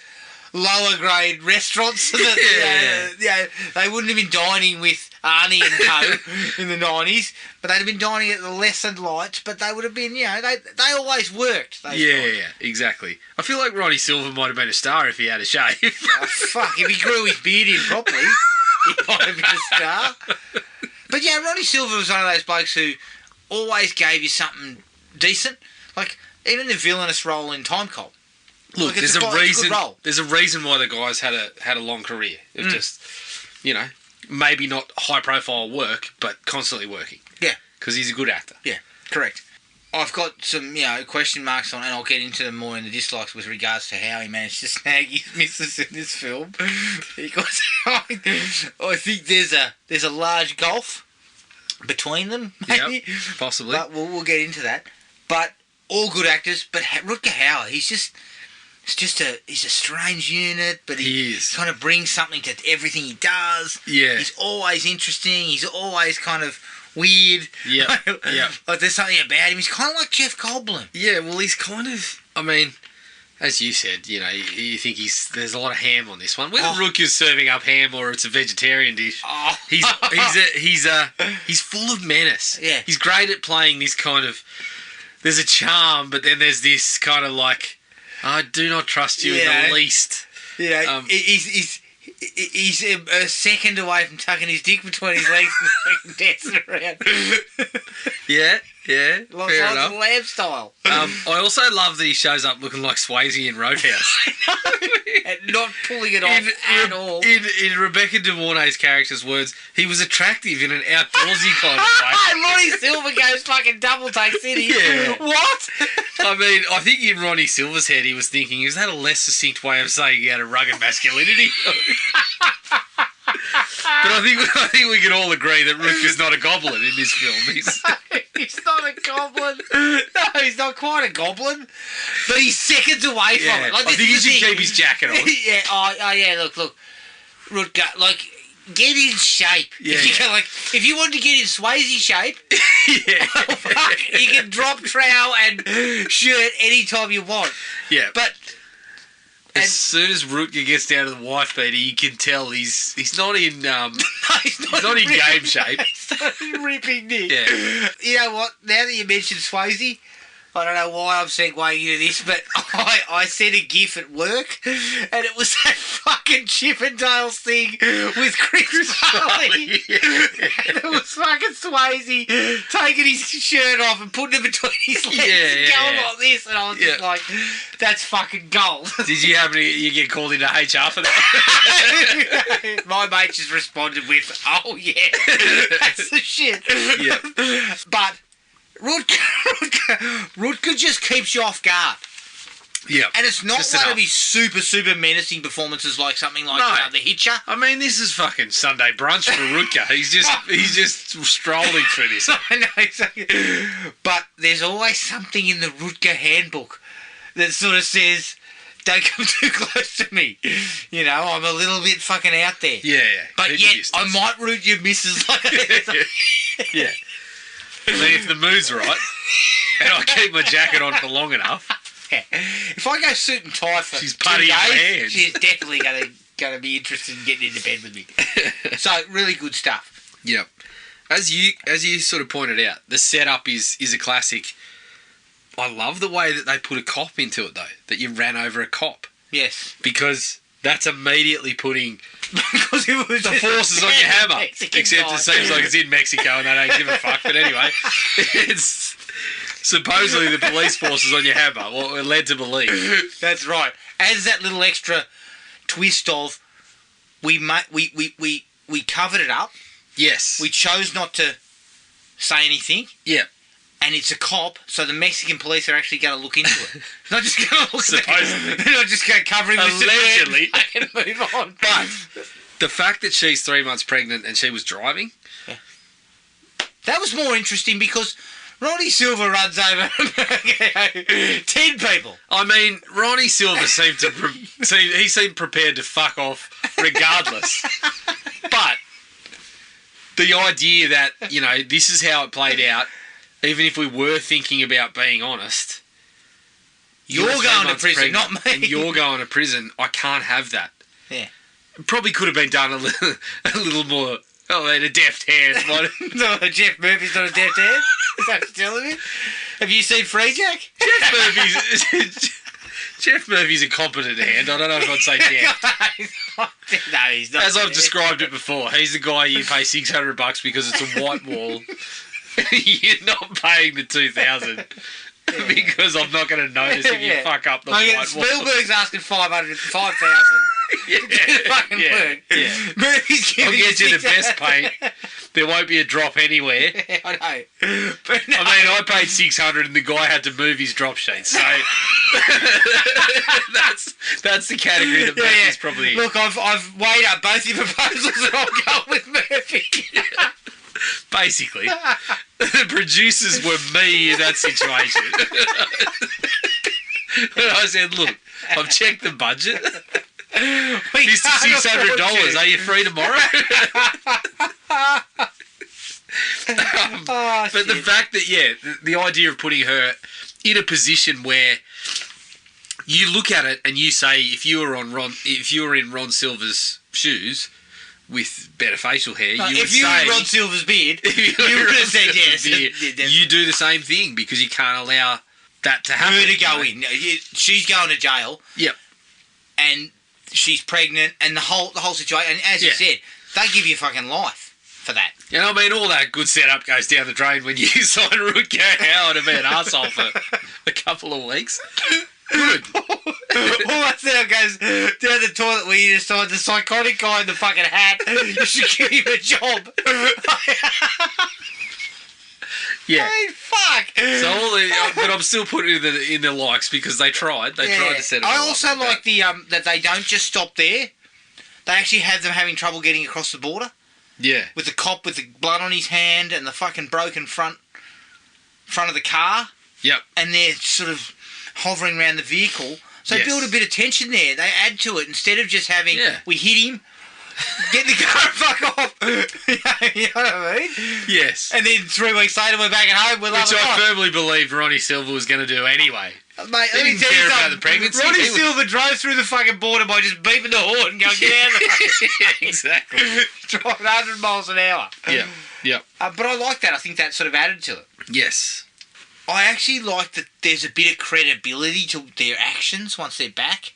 lower grade restaurants. They wouldn't have been dining with Arnie and Co. in the 90s, but they'd have been dining at the lessened lights, but they would have been, they always worked. Yeah, exactly. I feel like Ronnie Silver might have been a star if he had a shave. Oh, fuck, if he grew his beard in properly, he might have been a star. But yeah, Ronnie Silver was one of those blokes who always gave you something decent. Like, even the villainous role in Time Cop. Look, there's a reason. There's a reason why the guy's had a long career. It's just, maybe not high profile work, but constantly working. Yeah, because he's a good actor. Yeah, correct. I've got some question marks on, and I'll get into them more in the dislikes with regards to how he managed to snag his missus in this film. Because I think there's a large gulf between them, maybe. Yep, possibly. But we'll get into that. But all good actors. But Rutger Hauer, he's a strange unit, but he kind of brings something to everything he does. Yeah. He's always interesting. He's always kind of weird. Yeah. Yeah. Like there's something about him. He's kind of like Jeff Goldblum. Yeah, well, he's kind of, As you said, you think there's a lot of ham on this one. Whether Rutger's serving up ham or it's a vegetarian dish, he's full of menace. Yeah. He's great at playing this kind of. There's a charm, but then there's this kind of like, I do not trust you in the least. Yeah, he's a second away from tucking his dick between his legs and dancing around. Yeah. Lots Fair of enough. lamb style. I also love that he shows up looking like Swayze in Roadhouse. And not pulling it off at all. In Rebecca De Mornay's character's words, he was attractive in an outdoorsy kind of way. Ronnie Silver goes fucking double take city. Yeah. What? I mean, I think in Ronnie Silver's head he was thinking, is that a less succinct way of saying he had a rugged masculinity? But I think we can all agree that Rutger's not a goblin in this film. He's not a goblin. No, he's not quite a goblin. But he's seconds away from it. Like, I think he should keep his jacket on. Yeah, look. Rutger, like, get in shape. Yeah, if you want to get in Swayze shape, you can drop trowel and shirt anytime you want. Yeah. But as soon as Rutger gets down to the wife beater, you can tell he's not in he's not in game shape. He's not in ripping Nick. Yeah. You know what? Now that you mentioned Swayze, I don't know why I'm segueing into this, but I sent a gif at work, and it was that fucking Chippendales thing with Chris Farley. And it was fucking Swayze taking his shirt off and putting it between his legs and going like this, and I was just like, that's fucking gold. Did you you get called into HR for that? My mate just responded with, oh yeah, that's the shit. Yeah. But Rutger just keeps you off guard. Yeah. And it's not one of his super, super menacing performances like something like The Hitcher. I mean, this is fucking Sunday brunch for Rutger. He's just strolling through this. I know, exactly. But there's always something in the Rutger handbook that sort of says, don't come too close to me. You know, I'm a little bit fucking out there. Yeah. But yet, I might root your missus like that. Yeah. I mean, if the mood's right, and I keep my jacket on for long enough. Yeah. If I go suit and tie for she's 2 putty in my days, hands. she's definitely going to be interested in getting into bed with me. So, really good stuff. Yep. As you sort of pointed out, the setup is a classic. I love the way that they put a cop into it, though, that you ran over a cop. Yes. Because that's immediately putting because it was the forces on your hammer. Mexican Except guy. it seems like it's in Mexico and they don't give a fuck. But anyway, it's supposedly the police forces on your hammer, what we're led to believe. That's right. Adds that little extra twist of we covered it up. Yes. We chose not to say anything. Yeah. And it's a cop, so the Mexican police are actually going to look into it. They're not just going to look Supposedly. They're not just going to cover him with Allegedly. and move on. But the fact that she's 3 months pregnant and she was driving... Yeah. That was more interesting because Ronnie Silver runs over 10 people. I mean, Ronnie Silver seemed prepared to fuck off regardless. But the idea that, this is how it played out... Even if we were thinking about being honest, you're going to prison, not me. And you're going to prison. I can't have that. Yeah, it probably could have been done a little more. Oh, a deft hand. No, Jeff Murphy's not a deft hand. Is that what you're telling me? Have you seen Freejack? Jeff Murphy's a competent hand. I don't know if I'd say deft. No, he's not. As I've described it before, he's the guy you pay $600 because it's a white wall. You're not paying the $2,000 because I'm not going to notice if you fuck up the white wall. Spielberg's asking $5,000. Yeah, fucking work. Yeah. Murphy's I'll giving get you the best paint. There won't be a drop anywhere. Yeah, I know. But no. I mean, I paid $600 and the guy had to move his drop sheet. So that's the category that Murphy's probably in. Look, I've weighed up both your proposals and I'll go with Murphy. Basically, the producers were me in that situation. And I said, look, I've checked the budget. This is $600. Are you free tomorrow? But the fact that, the idea of putting her in a position where you look at it and you say, if you were in Ron Silver's shoes with better facial hair, you would if you say, were Rod Silver's beard, you would have said yes. You do the same thing because you can't allow that to happen. Her to go in. She's going to jail. Yep. And she's pregnant, and the whole situation. And as you said, they give you fucking life for that. And I mean, all that good setup goes down the drain when you sign Rutger Hauer to be an arsehole for a couple of weeks. Good. All that setup goes down the toilet where you decide the psychotic guy in the fucking hat, you should give him a job. Yeah. I mean, fuck. So but I'm still putting it in the likes because they tried. They tried to set it I all also up like the that they don't just stop there. They actually have them having trouble getting across the border. Yeah. With the cop with the blood on his hand and the fucking broken front of the car. Yep. And they're sort of hovering around the vehicle. So build a bit of tension there. They add to it instead of just having we hit him. Get in the car and fuck off. You know what I mean? Yes. And then 3 weeks later, we're back at home. We're Which I firmly believed Ronnie Silver was going to do anyway. Mate, he didn't care about the pregnancy. Ronnie Silver drove through the fucking border by just beeping the horn and going, get out of the Yeah, exactly. Driving 100 miles an hour. Yeah, yeah. But I like that. I think that sort of added to it. Yes. I actually like that there's a bit of credibility to their actions once they're back.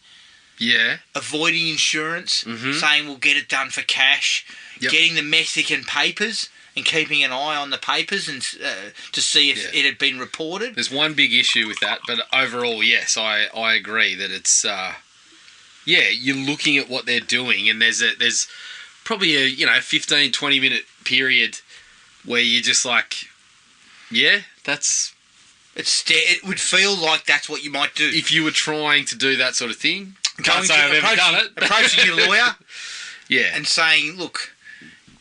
Yeah. Avoiding insurance, saying we'll get it done for cash, getting the Mexican papers and keeping an eye on the papers and to see if it had been reported. There's one big issue with that, but overall, yes, I agree that it's you're looking at what they're doing, and there's probably a 15, 20 minute period where you're just like, that's. It would feel like that's what you might do if you were trying to do that sort of thing. Can't say I've ever done it. Approaching your lawyer, and saying, "Look,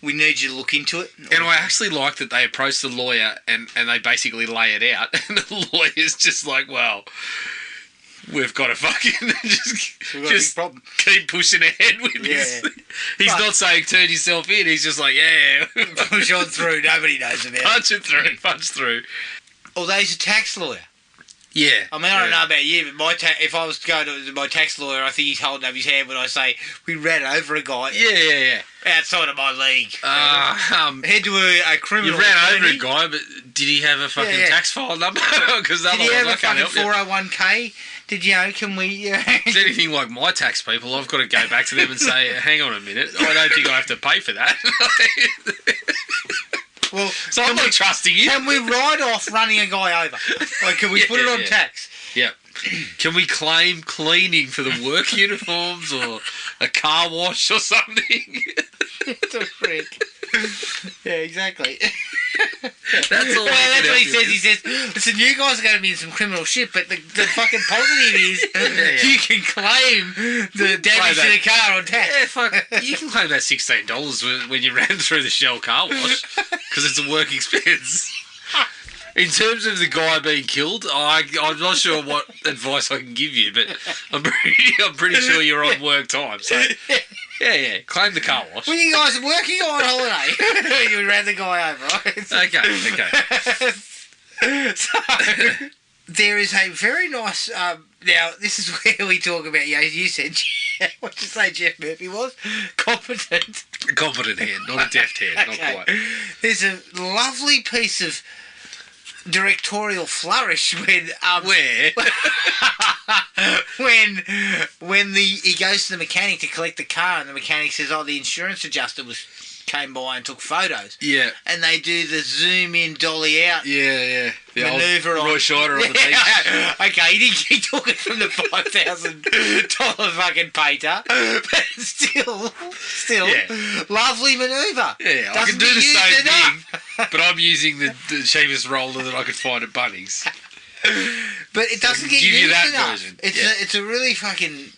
we need you to look into it." And I actually like that they approach the lawyer and they basically lay it out, and the lawyer's just like, "Well, we've got to fucking just keep pushing ahead with this." He's not saying turn yourself in. He's just like, push on through. Nobody knows about it. Punch through. Although he's a tax lawyer. Yeah. I mean, I don't know about you, but if I was to go to my tax lawyer, I think he's holding up his hand when I say, we ran over a guy. Yeah. Outside of my league. Head to a criminal You ran attorney. over a guy, but did he have a fucking tax file number? Because did he have a fucking 401k? Can we... If it's anything like my tax people, I've got to go back to them and say, hang on a minute, I don't think I have to pay for that. Well, so I'm not trusting you. Can we write off running a guy over? Like, can we put it on tax? Yeah. Can we claim cleaning for the work uniforms or a car wash or something? It's a freak. Yeah, exactly. That's all. That's what he says. He says, listen, you guys are going to be in some criminal shit, but the fucking positive is you can claim the damage to the car on tax. Yeah, fuck. You can claim that $16 when you ran through the Shell car wash because it's a work expense. In terms of the guy being killed, I'm not sure what advice I can give you, but I'm pretty sure you're on work time. So yeah, claim the car wash. When you guys are working or on holiday, you ran the guy over. Right? Okay. So there is a very nice. Now this is where we talk about. Yeah, you said what did you say Jeff Murphy was competent. Competent hand, not a deft hand, not quite. There's a lovely piece of directorial flourish when he goes to the mechanic to collect the car and the mechanic says, the insurance adjuster came by and took photos. Yeah. And they do the zoom in, dolly out. Yeah. The maneuver old Roy Scheider on the beach. Okay, he took it from the $5,000 fucking painter, but still, lovely manoeuvre. Yeah, I can do the same thing, but I'm using the cheapest roller that I could find at Bunnings. But it doesn't get give used you that enough. version. It's a really fucking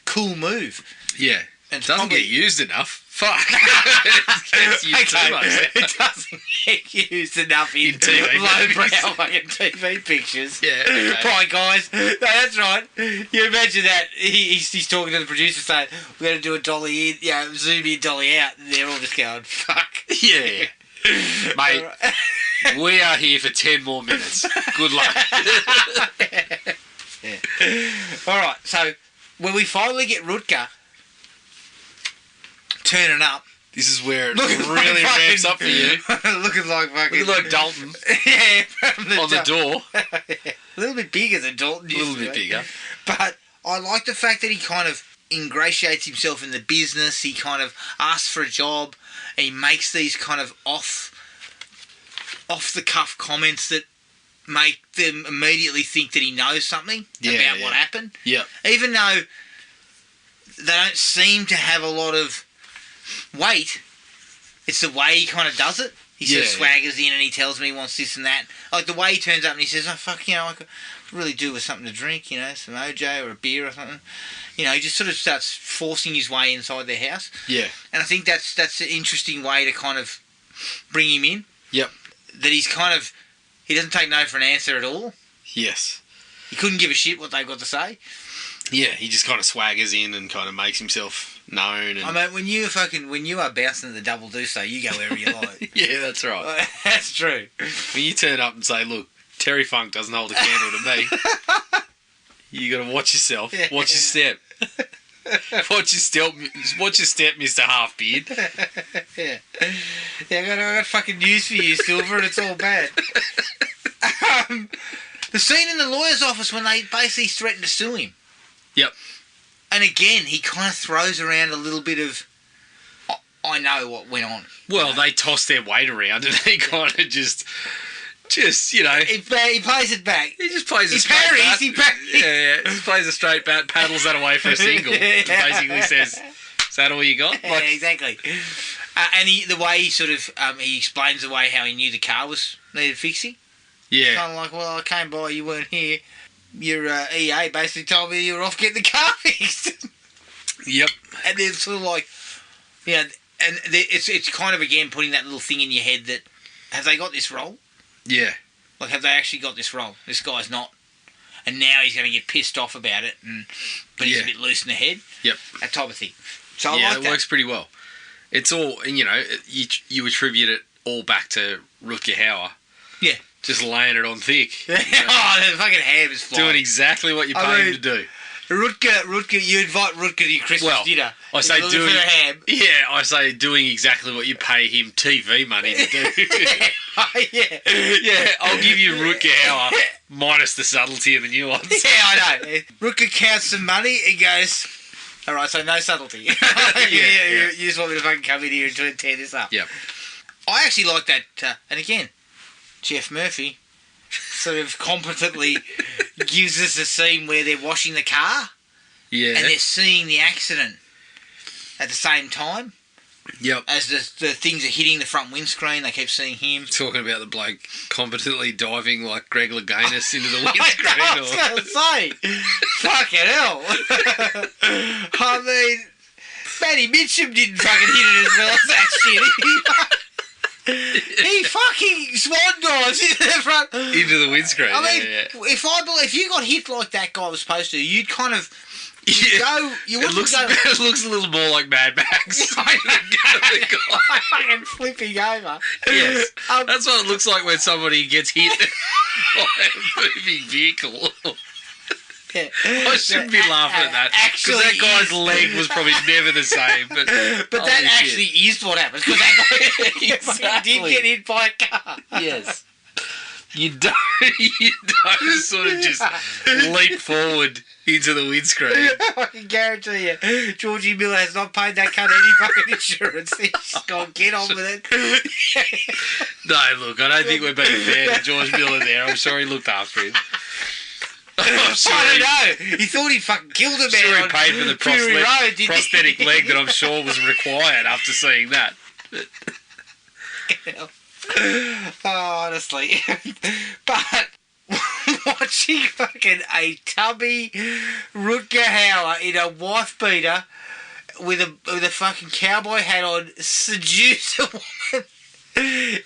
cool move. Yeah. And it doesn't get used enough. Fuck. It gets used too much. It doesn't get used enough in TV lowbrow fucking TV pictures. Yeah. Okay. Right, guys. No, that's right. You imagine that he's talking to the producer saying, we're going to do a dolly in, zoom in, dolly out, and they're all just going, fuck. Yeah. Mate, we are here for 10 more minutes. Good luck. All right, so when we finally get Rutger turning up, This is where it Looking like really fucking- ramps up for you. looking like fucking... Looking like Dalton yeah, from on the door. a little bit bigger than Dalton A used little to bit be. bigger. But I like the fact that he kind of ingratiates himself in the business. He kind of asks for a job. And he makes these kind of off the cuff comments that make them immediately think that he knows something about what happened. Yeah. Even though they don't seem to have a lot of weight, it's the way he kind of does it. He sort of swaggers in and he tells me he wants this and that. Like the way he turns up and he says, "Oh fuck, I could really do with something to drink, some OJ or a beer or something." He just sort of starts forcing his way inside their house. Yeah. And I think that's an interesting way to kind of bring him in. Yep. That he doesn't take no for an answer at all. Yes. He couldn't give a shit what they've got to say. Yeah, he just kind of swaggers in and kind of makes himself known. And... I mean, when you are bouncing the double deuce, you go wherever you like. Yeah, that's right. That's true. When you turn up and say, "Look, Terry Funk doesn't hold a candle to me," you got to watch yourself. Yeah. Watch your step. Watch your step, Mr. Halfbeard. Yeah, I got fucking news for you, Silver, and it's all bad. The scene in the lawyer's office when they basically threatened to sue him. Yep. And again, he kind of throws around a little bit of, I know what went on. Well, they toss their weight around and he kind of just He plays it back. He just plays a He straight parries, bat. he parries. Yeah, just plays a straight bat, paddles that away for a single. Yeah. Basically says, "Is that all you got?" Yeah, exactly. And the way he sort of, he explains the way how he knew the car needed fixing. Yeah. Kind of like, well, I came by, you weren't here. Your EA basically told me you were off getting the car fixed. Yep. And they're sort of like, and it's kind of, again, putting that little thing in your head that, have they got this role? Yeah. Like, have they actually got this role? This guy's not. And now he's going to get pissed off about it, but he's a bit loose in the head. Yep. That type of thing. So I yeah, like it that. works pretty well. It's all, you attribute it all back to Rutger Hauer. Yeah. Just laying it on thick. Oh, the fucking ham is flying. Doing exactly what you pay him to do. Rutger, you invite Rutger to your Christmas dinner. I say He's doing looking for a ham. Yeah, I say doing exactly what you pay him TV money to do. Yeah. Yeah, I'll give you Rutger Hauer minus the subtlety and the nuance. Yeah, I know. Rutger counts some money and goes, all right, so no subtlety. You just want me to fucking come in here and tear this up. Yep. I actually like that, and again, Jeff Murphy sort of competently gives us a scene where they're washing the car Yeah. and they're seeing the accident at the same time. Yep. As the things are hitting the front windscreen, they keep seeing him. Talking about the bloke competently diving like Greg Louganis into the windscreen. I was going to say, fucking hell. I mean, Matty Mitchum didn't fucking hit it as well as that shit. He fucking swan dives into the front. Into the windscreen. I mean, yeah. if you got hit like that guy was supposed to, you'd kind of go. You It wouldn't looks, go. it looks a little more like Mad Max. Fucking flipping over. Yes. That's what it looks like when somebody gets hit by a moving vehicle. Yeah. I shouldn't be laughing at that. Because that guy's leg was probably never the same. But that actually is what happens. Because that guy Exactly. did get hit by a car. Yes. You don't sort of just leap forward into the windscreen. I can guarantee you, Georgie Miller has not paid that cunt any fucking insurance. He's just gone, get on with it. No, look, I don't think we're being fair to George Miller there. I'm sure he looked after him. I'm sure I don't know. He thought he fucking killed a man. he on paid for the Fury Road, didn't he? prosthetic leg that I'm sure was required after seeing that. Oh, honestly. But watching fucking a tubby Rutger Hauer in a wife beater with a fucking cowboy hat on seduce a woman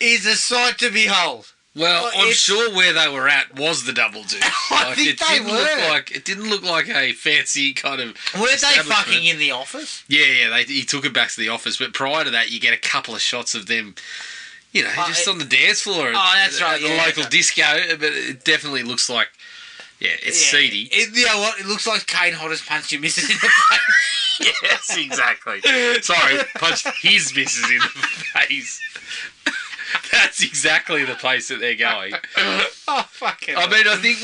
is a sight to behold. Well, I'm sure where they were at was the double deuce. I think they were. It didn't look like a fancy kind of. Weren't they establishment. fucking in the office? Yeah. He took it back to the office, but prior to that, you get a couple of shots of them, just on the dance floor. Oh, that's right. At the local disco, but it definitely looks like Yeah, it's seedy. You know what? It looks like Kane Hodder's punched your missus in the face. Yes, exactly. Sorry, punched his missus in the face. That's exactly the place that they're going. Oh, fucking I mean, I think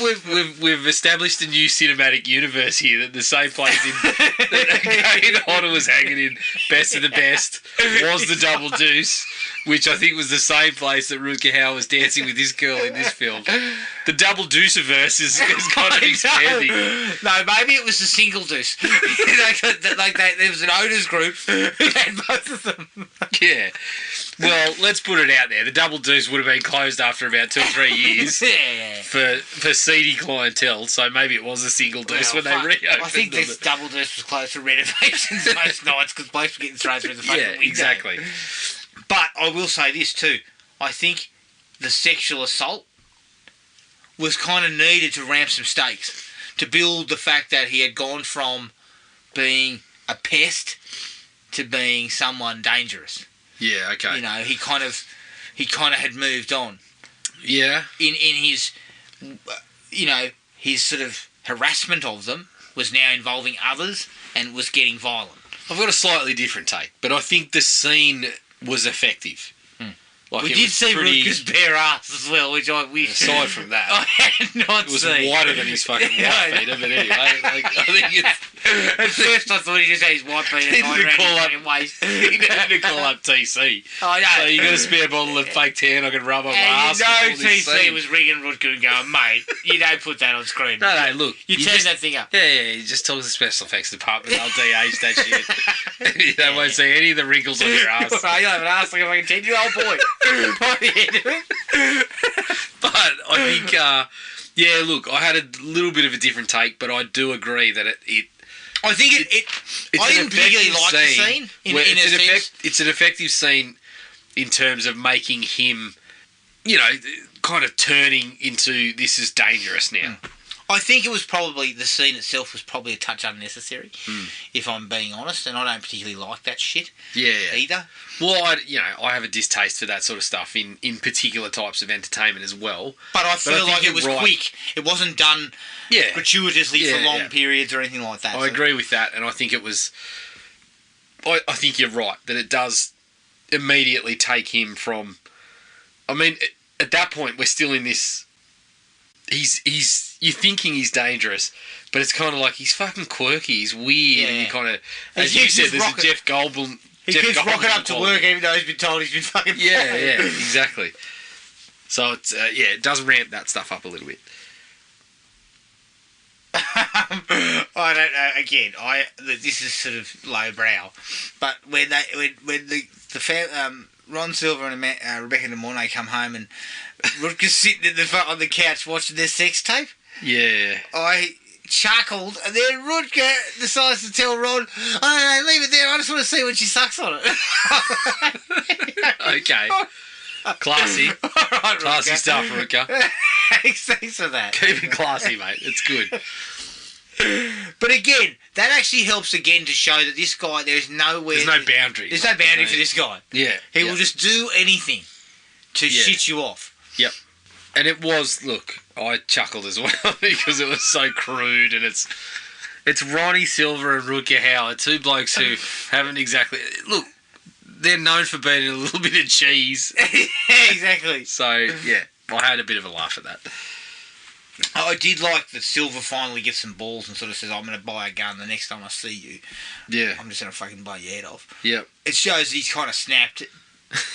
we've established a new cinematic universe here, that the same place that Kane Hodder was hanging in Best of the Best was the Double Deuce, which I think was the same place that Rutger Hauer was dancing with this girl in this film. The Double Deuce-averse is kind of expanding. No, maybe it was the single deuce. There was an owners group who had both of them. Yeah. Well, let's put it out there. The Double Deuce would have been closed after about 2 or 3 years for seedy clientele, so maybe it was a single deuce when they reopened. I think this Double Deuce was closed for renovations most nights because blokes were getting thrown through the fucking window. Yeah, exactly. But I will say this too. I think the sexual assault was kind of needed to ramp some stakes, to build the fact that he had gone from being a pest to being someone dangerous. Yeah, okay. You know, he kind of had moved on. Yeah. In his, you know, his sort of harassment of them was now involving others and was getting violent. I've got a slightly different take, but I think the scene was effective. Like, we did see Rutger's bare ass as well, which I wish. Aside from that, I had not it was seen. wider than his fucking white feet, but anyway, I think it's... At first I thought he just had his white feet and He around his waist. He needed to call up TC. I know. So you got a spare bottle of fake tan I can rub on my ass. And you know TC was ringing Rutger and going, mate, you don't put that on screen. No, look. You turn that thing up. Yeah, you just talk to the special effects department. They'll de-age that shit. They won't see any of the wrinkles on your ass. You'll have an ass like a fucking 10-year-old boy. But I think, yeah, look, I had a little bit of a different take, but I do agree that I think I didn't particularly like the scene. It's an effective scene in terms of making him, you know, kind of turning into this is dangerous now. I think it was probably, the scene itself was probably a touch unnecessary, if I'm being honest, and I don't particularly like that shit either. Well, I have a distaste for that sort of stuff in particular types of entertainment as well. But I feel like it was quick. It wasn't done gratuitously for long periods or anything like that. I agree with that, and I think it was... I think you're right, that it does immediately take him from... I mean, at that point, we're still in this... You're thinking he's dangerous, but it's kind of like he's fucking quirky, he's weird, and you kind of... As you said, there's a Jeff Goldblum... He keeps rocking up to work even though he's been told he's been fucking fired. Yeah, exactly. So, it's it does ramp that stuff up a little bit. I don't know. Again, this is sort of lowbrow, but when Ron Silver and Rebecca and Mornay come home and Rutger's sitting on the couch watching their sex tape. Yeah. I chuckled, and then Rutger decides to tell Ron, "Oh no, leave it there. I just want to see when she sucks on it." Okay. Classy. All right, classy Rutger. stuff, Rutger. Thanks for that. Keep it classy, mate. It's good. But again, that actually helps again to show that this guy, there's no boundary. There's no boundary for this guy. Yeah. He will just do anything to shit you off. Yep. And it was, look, I chuckled as well because it was so crude, and it's Ronnie Silver and Rutger Hauer, two blokes who haven't exactly... Look, they're known for being a little bit of cheese. Yeah, exactly. So, yeah, I had a bit of a laugh at that. I did like that Silver finally gets some balls and sort of says, "I'm going to buy a gun the next time I see you. Yeah. I'm just going to fucking blow your head off." Yep. It shows that he's kind of snapped,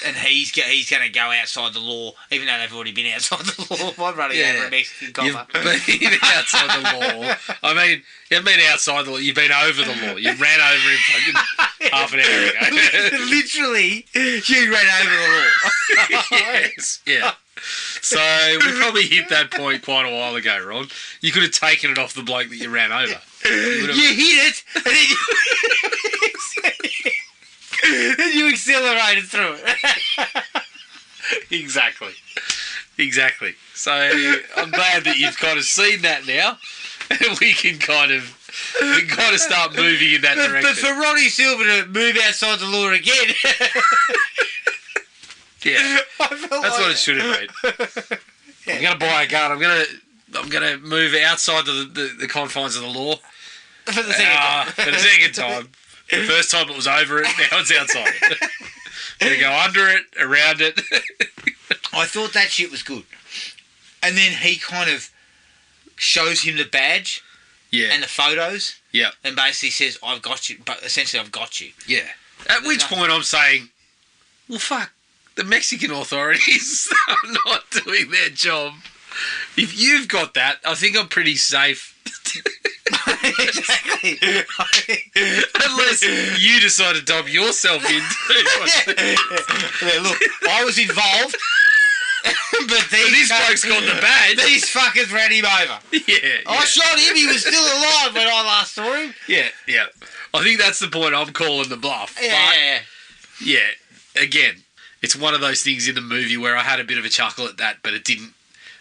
and he's going to go outside the law, even though they've already been outside the law by running over a Mexican copper. You've been outside the law. I mean, you haven't been outside the law. You've been over the law. You ran over him fucking half an hour ago. Literally, you ran over the law. Yes. Yeah. So we probably hit that point quite a while ago, Ron. You could have taken it off the bloke that you ran over. You hit it, and then you accelerated through it. Exactly. So I'm glad that you've kind of seen that now, and we can kind of start moving in that direction. But for Ronnie Silver to move outside the law again. Yeah, that's what it should have been. I'm going to buy a gun. I'm going to I'm gonna move outside the confines of the law For the second time. for the second time. The first time it was over it, now it's outside. Gonna go under it, around it. I thought that shit was good. And then he kind of shows him the badge and the photos. Yeah. And basically says, I've got you. But essentially, I've got you. Yeah. At which point I'm saying, well, fuck, the Mexican authorities are not doing their job. If you've got that, I think I'm pretty safe. Exactly. Unless you decide to dump yourself in. Yeah, look, I was involved. But this bloke's got the badge. These fuckers ran him over. Yeah. I shot him. He was still alive when I last saw him. Yeah. I think that's the point I'm calling the bluff. Yeah. But, yeah. Again, it's one of those things in the movie where I had a bit of a chuckle at that, but it didn't.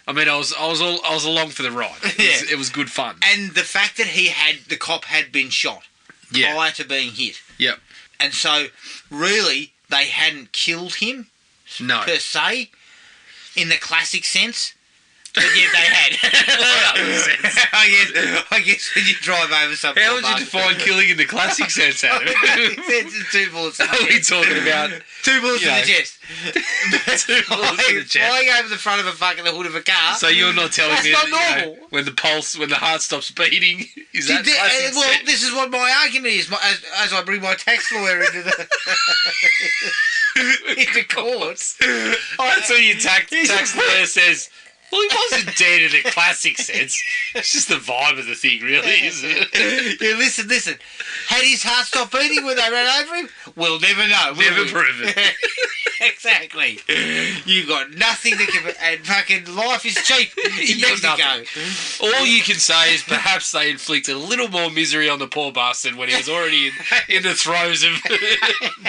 I mean, I was along for the ride. It was good fun. And the fact that the cop had been shot prior to being hit. Yep. And so, really, they hadn't killed him per se, in the classic sense. But yeah, they had. I guess when you drive over something. How would you define killing in the classic sense, Adam? It's 2 bullets in the chest. Are we talking about 2 bullets in the chest? 2 bullets in the chest? Flying over the front of the hood of a car. So you're not telling me that's not that, normal. When the heart stops beating, is that classic well, sense? this is what my argument is. As I bring my tax lawyer into the into court. So your tax lawyer says, well, he wasn't dead in a classic sense. It's just the vibe of the thing, really, isn't it? Yeah, listen. Had his heart stopped beating when they ran over him? We'll never know. Never prove it. Exactly. You got nothing to give, and fucking life is cheap in Mexico. All you can say is perhaps they inflicted a little more misery on the poor bastard when he was already in the throes of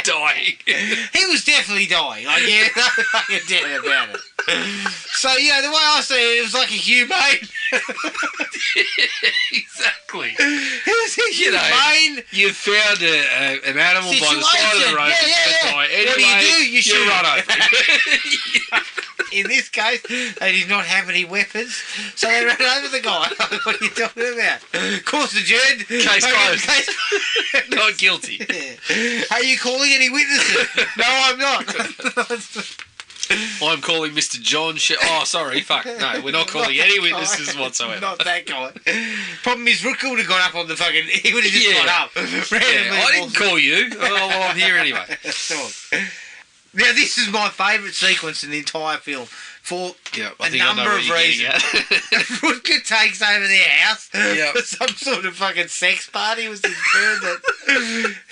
dying. He was definitely dying. Like, yeah, no fucking doubt about it. So, the way I see it, it was like a humane. Exactly. It was a humane. You found an animal by the side of the road. Yeah. Anyway, what do? You shoot run over. In this case, they did not have any weapons, so they ran over the guy. What are you talking about? Course adjourned. Case closed. Not guilty. Are you calling any witnesses? No, I'm not. I'm calling Mr. John Oh, sorry, fuck. No, we're not calling any witnesses whatsoever. Not that guy. Problem is, Rutger would have gone up on the fucking... He would have just gone up. I didn't call you. Well, I'm here anyway. Now, this is my favourite sequence in the entire film for a number of reasons. Rutger takes over their house for some sort of fucking sex party with his friend that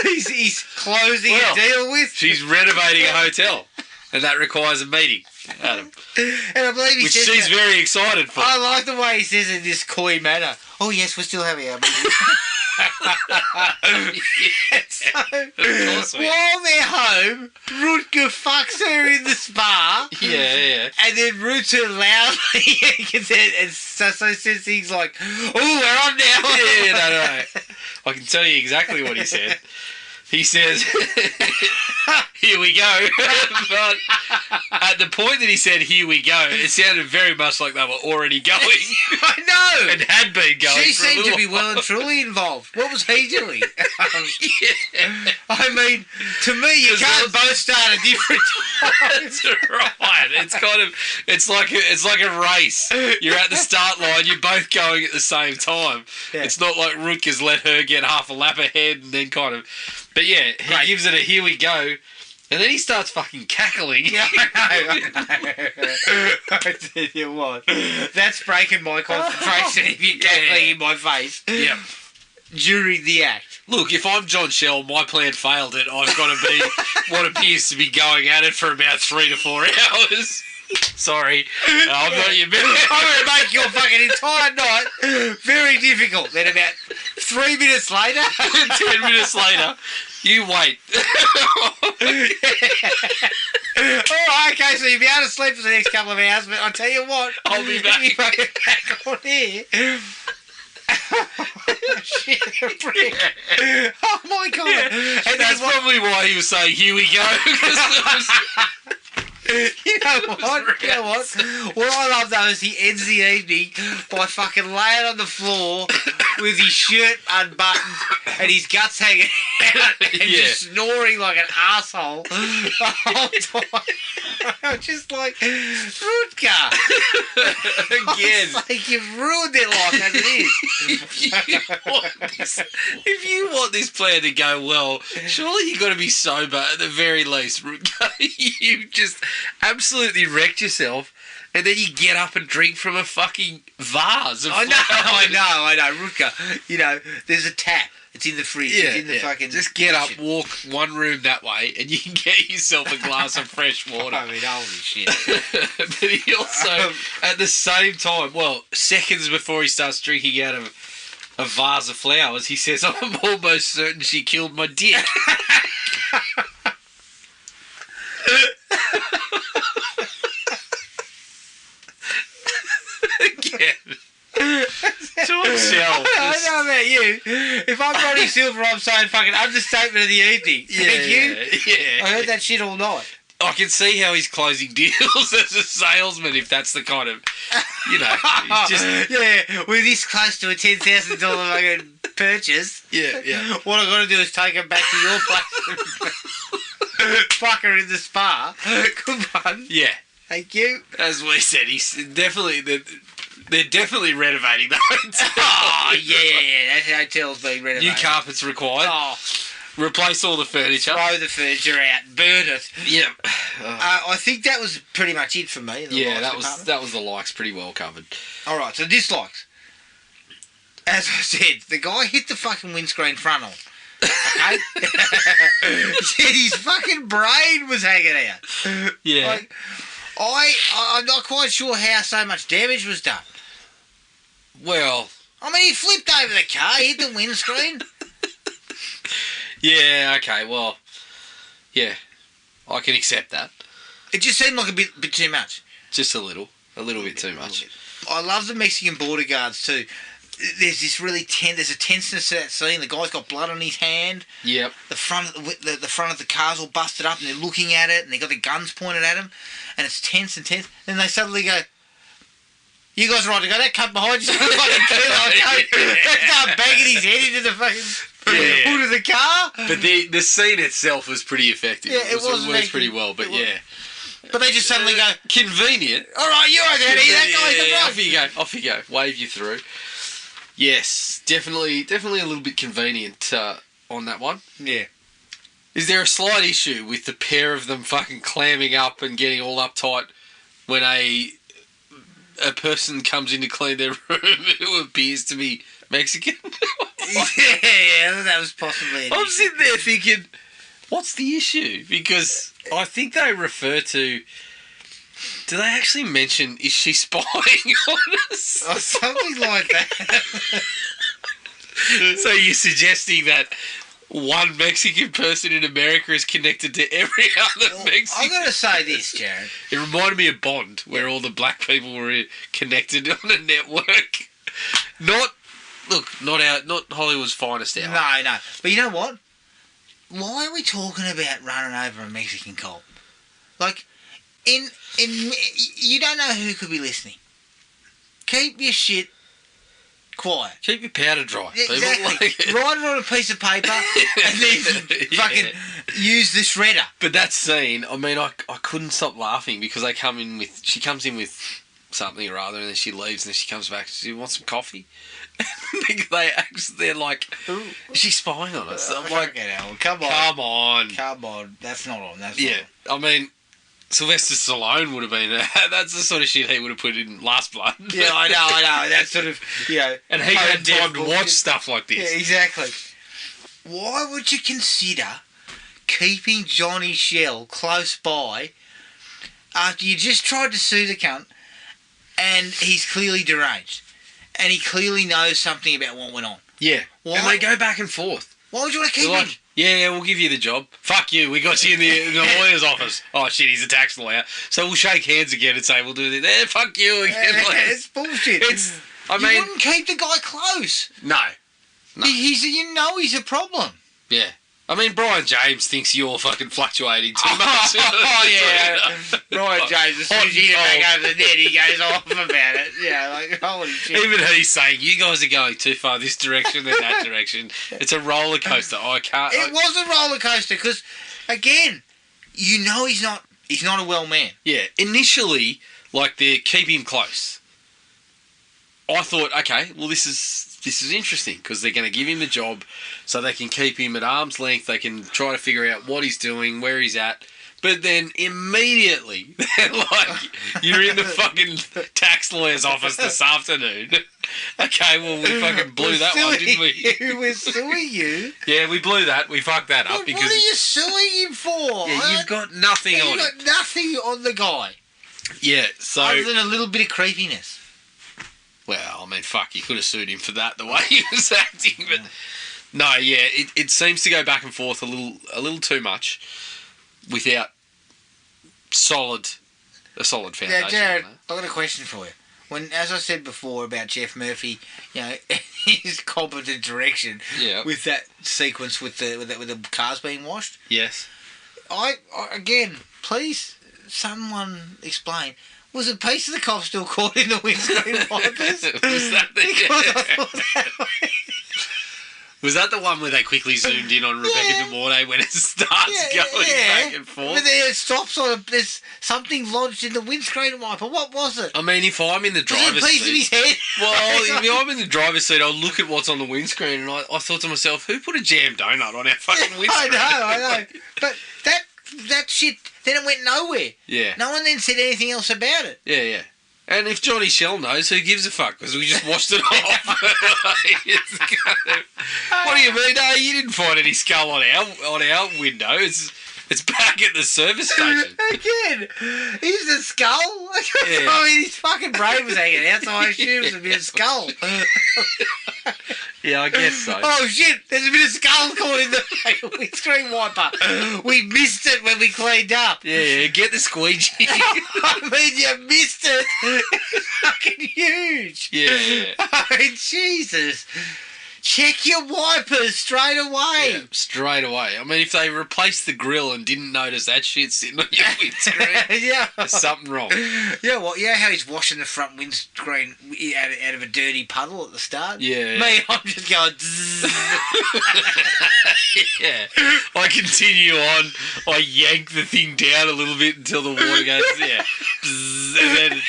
he's closing a deal with. She's renovating a hotel. And that requires a meeting, Adam. And I believe which she's very excited for. I like the way he says it in this coy manner. Oh, yes, we're still having our meeting. So, while they're home, Rutger fucks her in the spa. Yeah. And then Rutger loudly and so says things like, oh, we're on now. Yeah, no. I can tell you exactly what he said. He says, here we go. But at the point that he said, here we go, it sounded very much like they were already going. I know. And had been going. She seemed to be well and truly involved. What was he doing? I mean, to me, you can't both start at different times. That's right. It's kind of, it's like a race. You're at the start line, you're both going at the same time. Yeah. It's not like Rutger's let her get half a lap ahead and then kind of... But yeah, he gives it a here we go, and then he starts fucking cackling. Yeah, I know. I tell you what, that's breaking my concentration if you're cackling in my face. Yeah. During the act. Look, if I'm John Shell, my plan failed it. I've got to be what appears to be going at it for about 3 to 4 hours. Sorry, I'm not your man. I'm going to make your fucking entire night very difficult. Then about 3 minutes later, 10 minutes later, you wait. Oh, okay, so you'll be able to sleep for the next couple of hours, but I'll tell you what, I'll be back. You fucking back on here. Shit, oh my god. Yeah. And that's probably why he was saying, here we go. You know what? You know what? What I love though is he ends the evening by fucking laying on the floor with his shirt unbuttoned and his guts hanging out and just snoring like an asshole the whole time. I'm just like, Rutger, Again. like you've ruined their life as it is. If you want this plan to go well, surely you've got to be sober at the very least, Rutger. You just absolutely wrecked yourself, and then you get up and drink from a fucking vase of I flowers. know, Rutger. You know, there's a tap. It's in the fridge. It's in the fucking... Just get up, kitchen. walk one room that way, and you can get yourself a glass of fresh water. I mean, holy shit. But he also, at the same time, well, seconds before he starts drinking out of a vase of flowers, he says, I'm almost certain she killed my dick. Again. To himself. I know about you. If I'm Ronnie Silver, I'm saying fucking understatement of the evening. Thank you. Yeah. I heard that shit all night. I can see how he's closing deals as a salesman if that's the kind of, you know, he's just... Yeah, we're this close to a $10,000 fucking purchase. Yeah. What I got to do is take him back to your place and fuck her in the spa. Good one. Yeah. Thank you. As we said, he's definitely... They're definitely renovating the hotel. Oh, yeah. That hotel's been renovated. New carpets required. Oh, Replace all the furniture. throw the furniture out. Burn it. Yeah. I think that was pretty much it for me. In the Yeah, likes department. that was the likes pretty well covered. All right, so dislikes. As I said, the guy hit the fucking windscreen frontal. Okay? Said his fucking brain was hanging out. Yeah. Like, I'm not quite sure how so much damage was done. Well, I mean, he flipped over the car, hit the windscreen. yeah, okay, well, yeah, I can accept that. It just seemed like a bit too much. Just a little bit too much. I love the Mexican border guards too. There's this really there's a tenseness to that scene. The guy's got blood on his hand. Yep. The front of the front of the car's all busted up, and they're looking at it, and they got their guns pointed at him, and it's tense and tense. Then they suddenly go, "You guys are right to go. That cunt behind you." They start banging his head into the fucking hood of the car. But the scene itself was pretty effective. Yeah, it was worked pretty well. But yeah, But they just suddenly go, convenient. "All right, you're okay. That guy's the Yeah, bloke." off you go. Wave you through. Yes, definitely a little bit convenient on that one. Yeah. Is there a slight issue with the pair of them fucking clamming up and getting all uptight when a person comes in to clean their room who appears to be Mexican? Yeah, that was possibly an I'm issue. sitting there thinking, what's the issue? Because I think they refer to... Do they actually mention, is she spying on us? Or something like that. So you're suggesting that one Mexican person in America is connected to every other Mexican? I'm going to say this, Jared. It reminded me of Bond, where all the black people were connected on a network. Not Hollywood's finest hour. No. But you know what? Why are we talking about running over a Mexican cop? Like, you don't know who could be listening. Keep your shit quiet. Keep your powder dry. people. Exactly. Like, Write it on a piece of paper and then fucking use the shredder. but that scene, I mean, I couldn't stop laughing because she comes in with something or other, and then she leaves, and then she comes back. She wants some coffee. They're like, is she spying on us? I'm like, come on. come on. That's not on. That's Yeah, not on. I mean, Sylvester Stallone would have been. That's the sort of shit he would have put in Last Blood. Yeah, I know. That sort of, and he had tone-deaf time to watch bullshit. stuff like this. Yeah, exactly. Why would you consider keeping Johnny Shell close by after you just tried to sue the cunt and he's clearly deranged and he clearly knows something about what went on? Yeah, Why? and they go back and forth. Why would you want to keep They're him? like, yeah, we'll give you the job. Fuck you, we got you in the lawyer's office. Oh shit, he's a tax lawyer. So we'll shake hands again and say we'll do this. Fuck you again. It's bullshit. I You mean, wouldn't keep the guy close. no. He's a problem. Yeah. I mean, Brian James thinks you're fucking fluctuating too much. Oh, yeah. Brian James, as soon as you get back over the net, he goes off about it. Yeah, like, holy shit. Even he's saying, you guys are going too far this direction than that direction. It's a roller coaster. I can't... It was a roller coaster because, again, you know he's not a well man. Yeah, initially, like, they keep him close. I thought, okay, well, this is interesting because they're going to give him the job so they can keep him at arm's length. They can try to figure out what he's doing, where he's at. But then immediately, like, you're in the fucking tax lawyer's office this afternoon. Okay, well, we fucking blew that one, didn't we? We're suing you. Yeah, we blew that. We fucked that up. Because what are you suing him for? Yeah, you've got nothing on it. You've got nothing on the guy. Yeah, so... Other than a little bit of creepiness. Well, I mean, fuck, you could have sued him for that, the way he was acting. But no, yeah, it seems to go back and forth a little too much without a solid foundation. Now, Jared, I've got a question for you. As I said before about Jeff Murphy, you know, his competent direction with that sequence with the cars being washed. Yes. I again, please, someone explain. Was a piece of the cop still caught in the windscreen wipers? Was that the one where they quickly zoomed in on Rebecca De Mornay when it starts going back and forth? But then it stops on there's something lodged in the windscreen wiper. What was it? I mean, if I'm in the driver's seat... Was it a piece of his head? Well, if I'm in the driver's seat, I'll look at what's on the windscreen and I thought to myself, who put a jam donut on our fucking windscreen? I know. But that shit... Then it went nowhere. Yeah. No one then said anything else about it. Yeah. And if Johnny Shell knows, who gives a fuck? Because we just washed it off. What do you mean? No, you didn't find any skull on our window. It's back at the service station. Again, he's the skull. Yeah. I mean, his fucking brain was hanging out, so I assume it's a bit of skull. Yeah, I guess so. Oh shit! There's a bit of skull caught in the windscreen wiper. We missed it when we cleaned up. Yeah, get the squeegee. I mean, you missed it. It's fucking huge. Yeah. I mean, Jesus. Check your wipers straight away. Yeah, straight away. I mean, if they replaced the grill and didn't notice that shit sitting on your windscreen, there's something wrong. Yeah, well, you know how he's washing the front windscreen out of a dirty puddle at the start? Yeah. Me, I'm just going... Yeah. I continue on. I yank the thing down a little bit until the water goes, and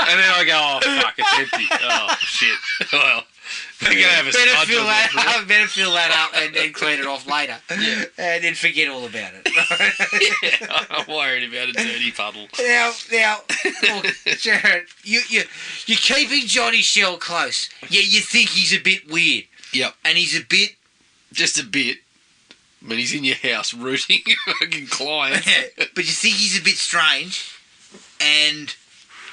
then I go, oh, fuck, it's empty. Oh, shit. Well... We're going to have a better fill that up and clean it off later. Yeah. And then forget all about it. Yeah, I'm worried about a dirty puddle. Now, look, Jared, you're keeping Johnny Shell close. Yeah, you think he's a bit weird. Yep. And he's a bit... Just a bit. I mean, he's in your house rooting fucking clients. But you think he's a bit strange. And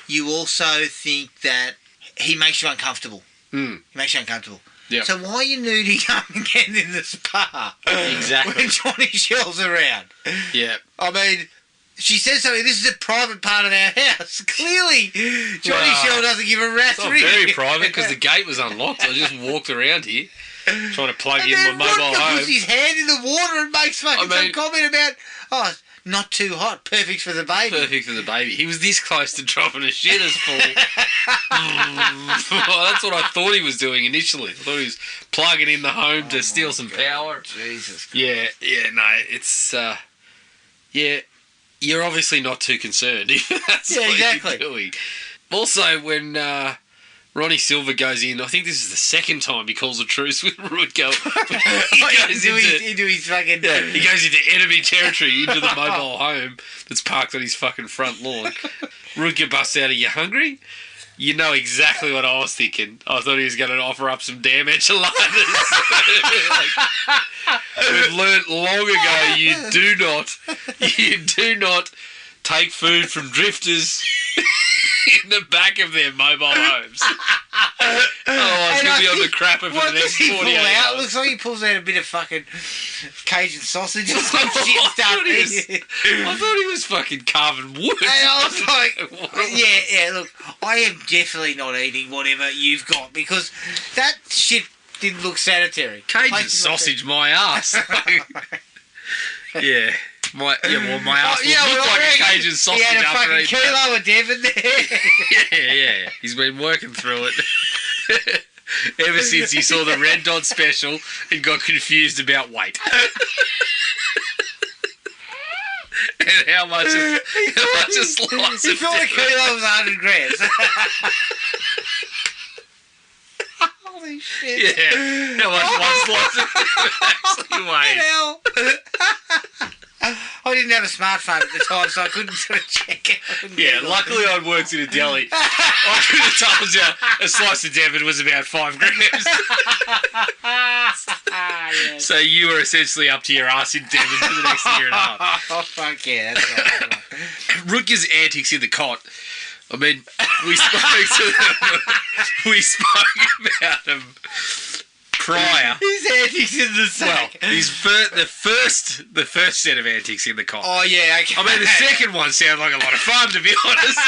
you also think that he makes you uncomfortable. Mm. He makes you uncomfortable. Yep. So why are you nuding up again in the spa? Exactly. When Johnny Shell's around. Yeah. I mean, she says something, this is a private part of our house. Clearly, Johnny Shell doesn't give a rat's It's not ring. very private because the gate was unlocked. So I just walked around here trying to plug in my mobile home. Puts his hand in the water and makes some comment about, it's not too hot, perfect for the baby. Perfect for the baby. He was this close to dropping a shitter's full. That's what I thought he was doing initially. I thought he was plugging in the home to steal some power. Jesus Christ. Yeah, no, it's, you're obviously not too concerned if that's what you're doing. Also, when Ronnie Silver goes in, I think this is the second time he calls a truce with Rutger. He goes into enemy territory, into the mobile home that's parked on his fucking front lawn. Rutger busts out, "Are you hungry?" You know exactly what I was thinking. I thought he was going to offer up some damn enchiladas. We've learnt long ago you do not take food from drifters in the back of their mobile homes. It's going to be on the crapper for the next 48 hours. It looks like he pulls out a bit of fucking Cajun sausage or some shit stuff. I thought he was fucking carving wood. And I was like, look, I am definitely not eating whatever you've got because that shit didn't look sanitary. Cajun sausage, my ass. Yeah. My ass would look like a Cajun sausage. He had a after fucking eating that. kilo of Devon there. Yeah. He's been working through it. Ever since he saw the Red Dot special and got confused about weight. And how much a slice He of thought a Devon. kilo was 100 grams. Holy shit. Yeah. How much one slice of actually weighs. Hell. I didn't have a smartphone at the time, so I couldn't sort of check it. Yeah, luckily I worked in a deli. I could have told you a slice of Devon was about 5 grams. Yes. So you were essentially up to your ass in Devon for the next year and a half. Oh, fuck yeah, that's right. Rutger's antics in the cot. I mean, we spoke about him prior. His antics in the Well, sack. his the first set of antics in the cot. Oh, yeah, okay. I mean, the second one sounded like a lot of fun, to be honest.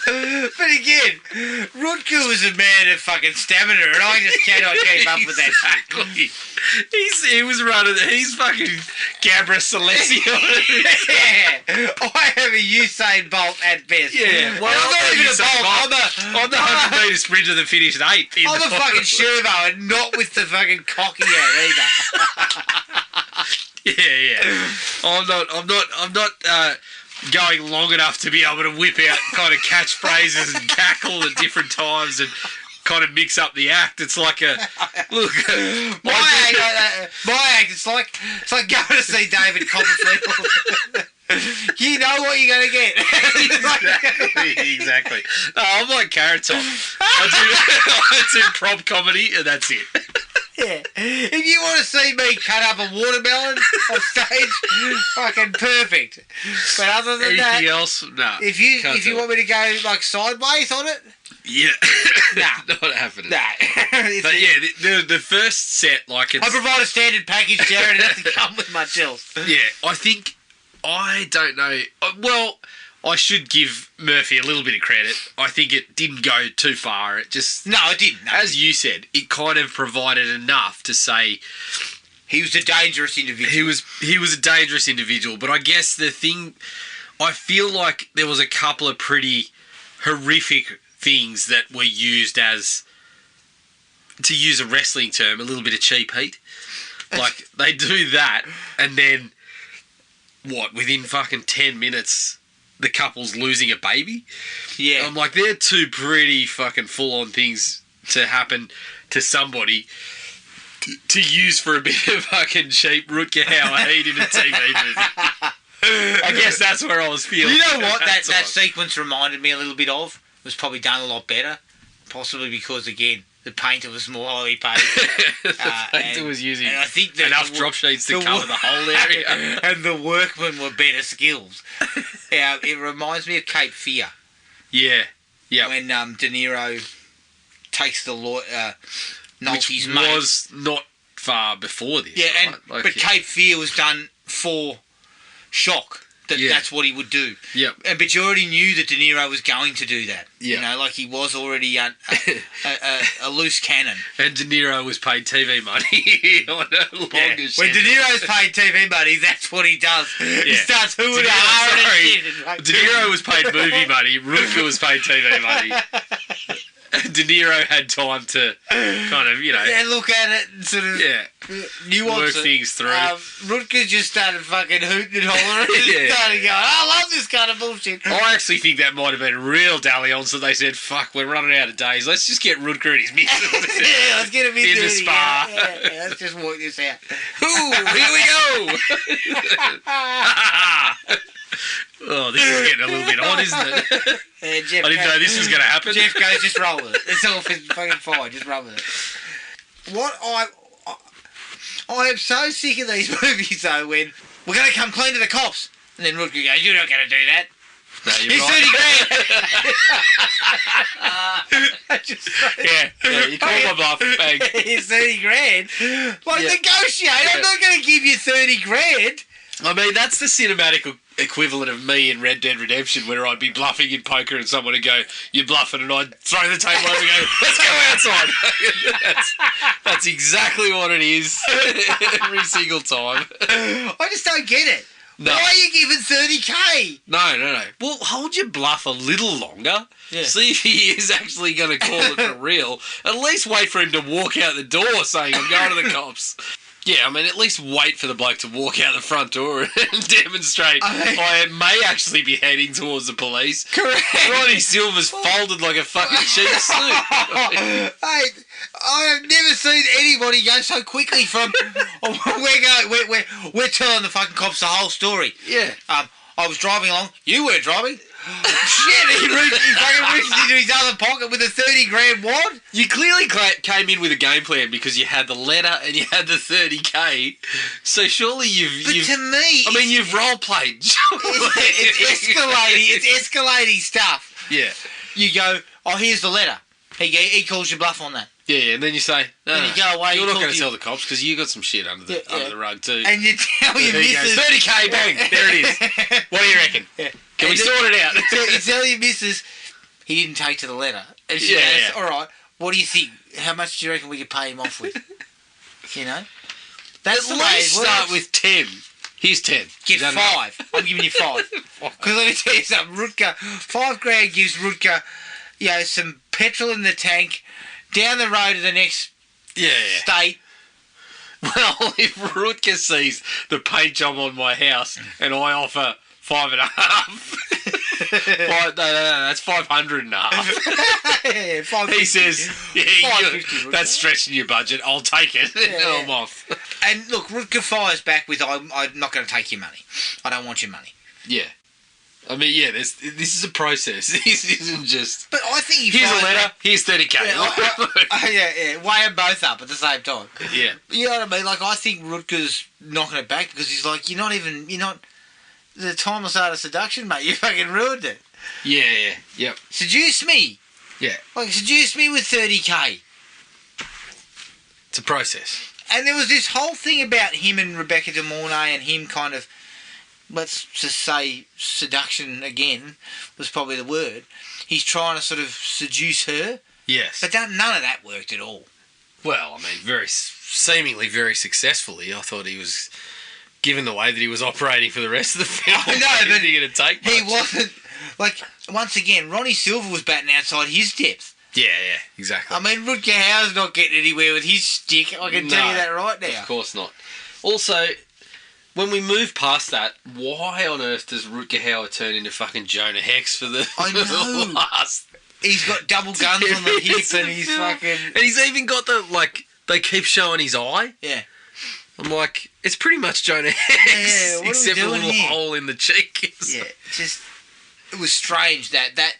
But again, Rutger was a man of fucking stamina, and I just cannot keep up with that shit. Exactly. He was running. He's fucking Gabra Celestia. Yeah, I have a Usain Bolt at best. Yeah, well, I'm not even a Bolt. I'm the 100-metre sprinter that finished 8th. I'm a fucking Sherbo, and not with the fucking cocky out either. Yeah. I'm not going long enough to be able to whip out kind of catchphrases and cackle at different times and kind of mix up the act. It's like a look. My act, it's like going to see David Copperfield. You know what you're gonna get. Exactly. No, I'm like Carrot Top. I do prop comedy and that's it. Yeah. If you want to see me cut up a watermelon on stage, fucking perfect. But other than Anything that, else? No. if you want me to go like sideways on it, yeah, Nah. not happening. nah. But yeah, the first set, like it's. I provide a standard package, Jared. It doesn't come with much else. Yeah, I don't know. Well, I should give Murphy a little bit of credit. I think it didn't go too far. It just, No, it didn't. No. as you said, it kind of provided enough to say He was a dangerous individual. he was a dangerous individual. But I guess the thing, I feel like there was a couple of pretty horrific things that were used as, to use a wrestling term, a little bit of cheap heat. Like, they do that, and then, within fucking 10 minutes, the couple's losing a baby? Yeah. I'm like, they're two pretty fucking full-on things to happen to somebody to use for a bit of fucking cheap Rutger Hauer heat in a TV movie. I guess that's where I was feeling. You know what that time. sequence reminded me a little bit of? It was probably done a lot better. Possibly because, again, the painter was more highly paid. The painter was using and I think that enough drop sheets to cover the whole area. And the workmen were better skills. Yeah, it reminds me of Cape Fear. Yeah. Yeah. When De Niro takes the Nolte's Which mate. was not far before this. Yeah, and right? Like, but Cape Fear was done for shock. That's what he would do. Yep. But you already knew that De Niro was going to do that. Yeah. You know, like he was already a loose cannon. And De Niro was paid TV money on a longer shit. When De Niro's paid TV money, that's what he does. He starts hooing and hawing and shit. De Niro was paid movie money. Rutger was paid TV money. And De Niro had time to kind of, Yeah, look at it and sort of nuance work it. things through. Rutger just started fucking hooting and hollering and started going, I love this kind of bullshit. I actually think that might have been a real dalliance that they said, fuck, we're running out of days. Let's just get Rutger and his missus Yeah, let's get him in the spa. Yeah, let's just work this out. Ooh, here we go. Oh, this is getting a little bit odd, isn't it? Jeff I didn't know this was going to happen. Jeff goes, just roll with it. It's all fucking fine. Just roll with it. What I am so sick of these movies though. When we're going to come clean to the cops, and then Rutger goes, "You're not going to do that." No, you're He's right. 30 grand. Yeah, you call my bluff. He's 30 grand. Like, negotiate. I'm not going to give you 30 grand. I mean, that's the cinematic equivalent of me in Red Dead Redemption, where I'd be bluffing in poker and someone would go, "You're bluffing," and I'd throw the table over and go, "Let's go outside." that's exactly what it is every single time. I just don't get it. No. Why are you giving 30k? No. Well, hold your bluff a little longer. Yeah. See if he is actually going to call it for real. At least wait for him to walk out the door saying, "I'm going to the cops." Yeah, I mean, at least wait for the bloke to walk out the front door and demonstrate I may actually be heading towards the police. Correct. Ronnie Silver's folded like a fucking cheap suit. Hey, I have never seen anybody go so quickly from we're telling the fucking cops the whole story. Yeah. I was driving along. You weren't driving. Shit, he fucking reached into his other pocket with a 30 grand wad. You clearly came in with a game plan because you had the letter and you had the 30k. So surely you've to me, I mean, you've role played. It's escalating stuff. Yeah. You go, "Oh, here's the letter." He calls your bluff on that. Yeah, and then you say, "No, you go away. You're not going to tell the cops because you got some shit under the rug too." And you tell your missus, 30k, bang, there it is. What do you reckon? Yeah. Can we sort it out? You tell your missus he didn't take to the letter. And she goes, "All right, what do you think? How much do you reckon we could pay him off with?" You know? That's At the way least it start works. with 10. Here's 10. Get 5. I'm giving you 5. Because let me tell you something, Rutger, 5 grand gives Rutger, some petrol in the tank, down the road to the next state. Well, if Rutger sees the paint job on my house and I offer 5.5, no, that's 500.5. Yeah, he says, that's stretching your budget. I'll take it. I'm off. And look, Rutger fires back with, "I'm not going to take your money. I don't want your money." Yeah. I mean, this is a process. This isn't just... But I think here's a letter, here's 30k. Yeah, weigh them both up at the same time. Yeah. You know what I mean? Like, I think Rutger's knocking it back because he's like, you're not the timeless art of seduction, mate. You fucking ruined it. Yeah. Yep. Seduce me. Yeah. Like, seduce me with 30k. It's a process. And there was this whole thing about him and Rebecca De Mornay and him kind of, let's just say seduction again was probably the word. He's trying to sort of seduce her. Yes. But none of that worked at all. Well, I mean, seemingly very successfully. I thought he was, given the way that he was operating for the rest of the film, I know, but he going to take much. He wasn't, like, once again, Ronnie Silver was batting outside his depth. Yeah, exactly. I mean, Rutger Hauer's not getting anywhere with his stick. I can tell you that right now. Of course not. Also, when we move past that, why on earth does Rutger Hauer turn into fucking Jonah Hex for the last? He's got double guns on the hip and he's fucking... And he's even got they keep showing his eye. Yeah. I'm like, it's pretty much Jonah Hex, what except for a little here? hole in the cheek. Yeah, it was strange that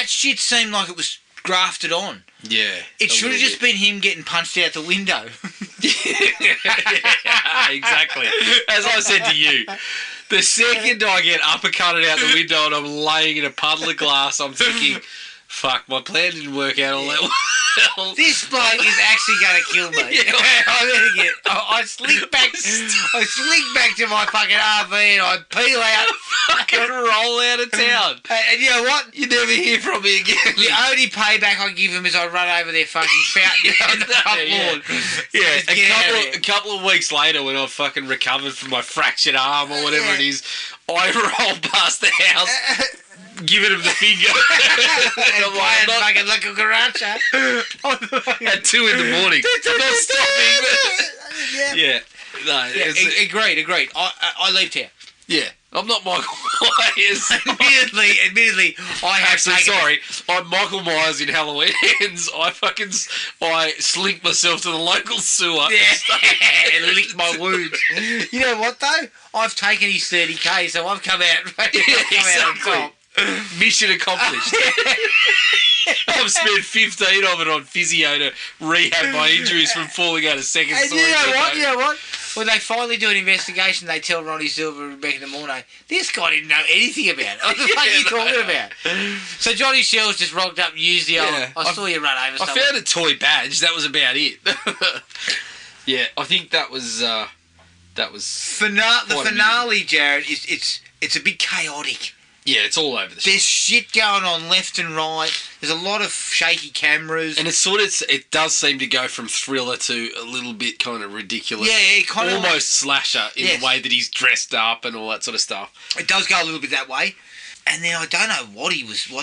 shit seemed like it was grafted on. Yeah. It should have just been him getting punched out the window. Yeah, exactly. As I said to you, the second I get uppercutted out the window and I'm laying in a puddle of glass, I'm thinking, fuck, my plan didn't work out all that well. This bloke is actually going to kill me. Yeah. I slink back to my fucking RV and I peel out. Fucking roll out of town. And you know what? You never hear from me again. The only payback I give him is I run over their fucking fountain on the front lawn. Yeah, a couple of weeks later when I've fucking recovered from my fractured arm or whatever it is, I roll past the house, giving him the finger. And I'm like, fucking like a garacha. At 2 a.m. I'm not stopping. Yeah. No. Agreed. I lived here. Yeah. I'm not Michael Myers. Admittedly, I have sorry. I'm Michael Myers in Halloween Ends. I slink myself to the local sewer. Yeah, and lick my wounds. You know what though? I've taken his 30k, so I've come out. Exactly. Out on top. Mission accomplished. I've spent 15 of it on physio to rehab my injuries from falling out of second story. You know what? When they finally do an investigation, they tell Ronnie Silver and Rebecca De Mornay, this guy didn't know anything about it. What the fuck are you talking about? So Johnny Shells just rocked up and used the old, I saw you run over someone. I found a toy badge. That was about it. Yeah, I think that was That was the finale, Jared, it's a bit chaotic. Yeah, it's all over the shop. There's shit going on left and right. There's a lot of shaky cameras. And it does seem to go from thriller to a little bit kind of ridiculous. Yeah, kind of almost slasher in the way that he's dressed up and all that sort of stuff. It does go a little bit that way. And then I don't know what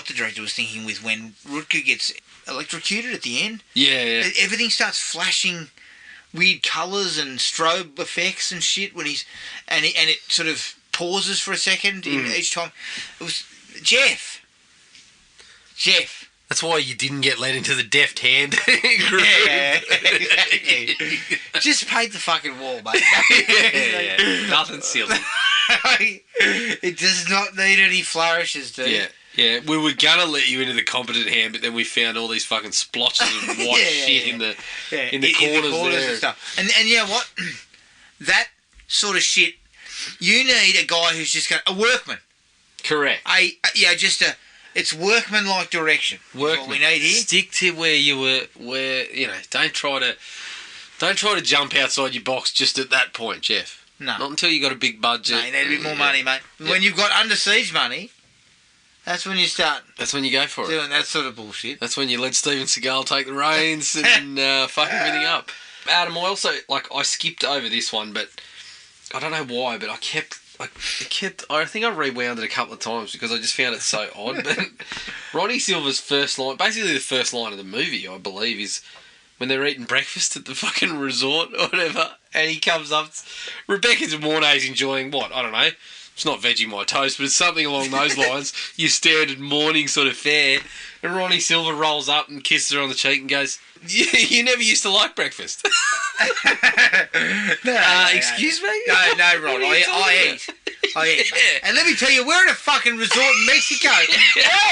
the director was thinking with when Rutger gets electrocuted at the end. Yeah. Everything starts flashing weird colours and strobe effects and shit when it sort of pauses for a second each time. It was Jeff. That's why you didn't get let into the deft hand group. Yeah, exactly. Just paint the fucking wall, mate. Yeah. Nothing silly. It does not need any flourishes, dude. Yeah. We were gonna let you into the competent hand, but then we found all these fucking splotches of white shit in the corners there. And stuff. And you know what? That sort of shit. You need a guy who's just a workman. Correct. It's workman-like direction. Workman. What we need here. Stick to where you were. Don't try to jump outside your box just at that point, Jeff. No. Not until you got a big budget. No, you need a bit more money, mate. Yeah. When you've got Under Siege money, that's when you start. That's when you go for doing that sort of bullshit. That's when you let Steven Seagal take the reins and fuck everything up. Adam, I also I skipped over this one, but I don't know why, but I think I rewound it a couple of times because I just found it so odd. But Ronnie Silver's first line, basically the first line of the movie, I believe, is when they're eating breakfast at the fucking resort or whatever, and he comes up. Rebecca's and Mornay's enjoying what? I don't know. It's not Vegemite toast, but it's something along those lines. Your standard morning sort of fare. And Ronnie Silver rolls up and kisses her on the cheek and goes, "You never used to like breakfast." Excuse me? No, Ron. I eat. Yeah. And let me tell you, we're at a fucking resort in Mexico.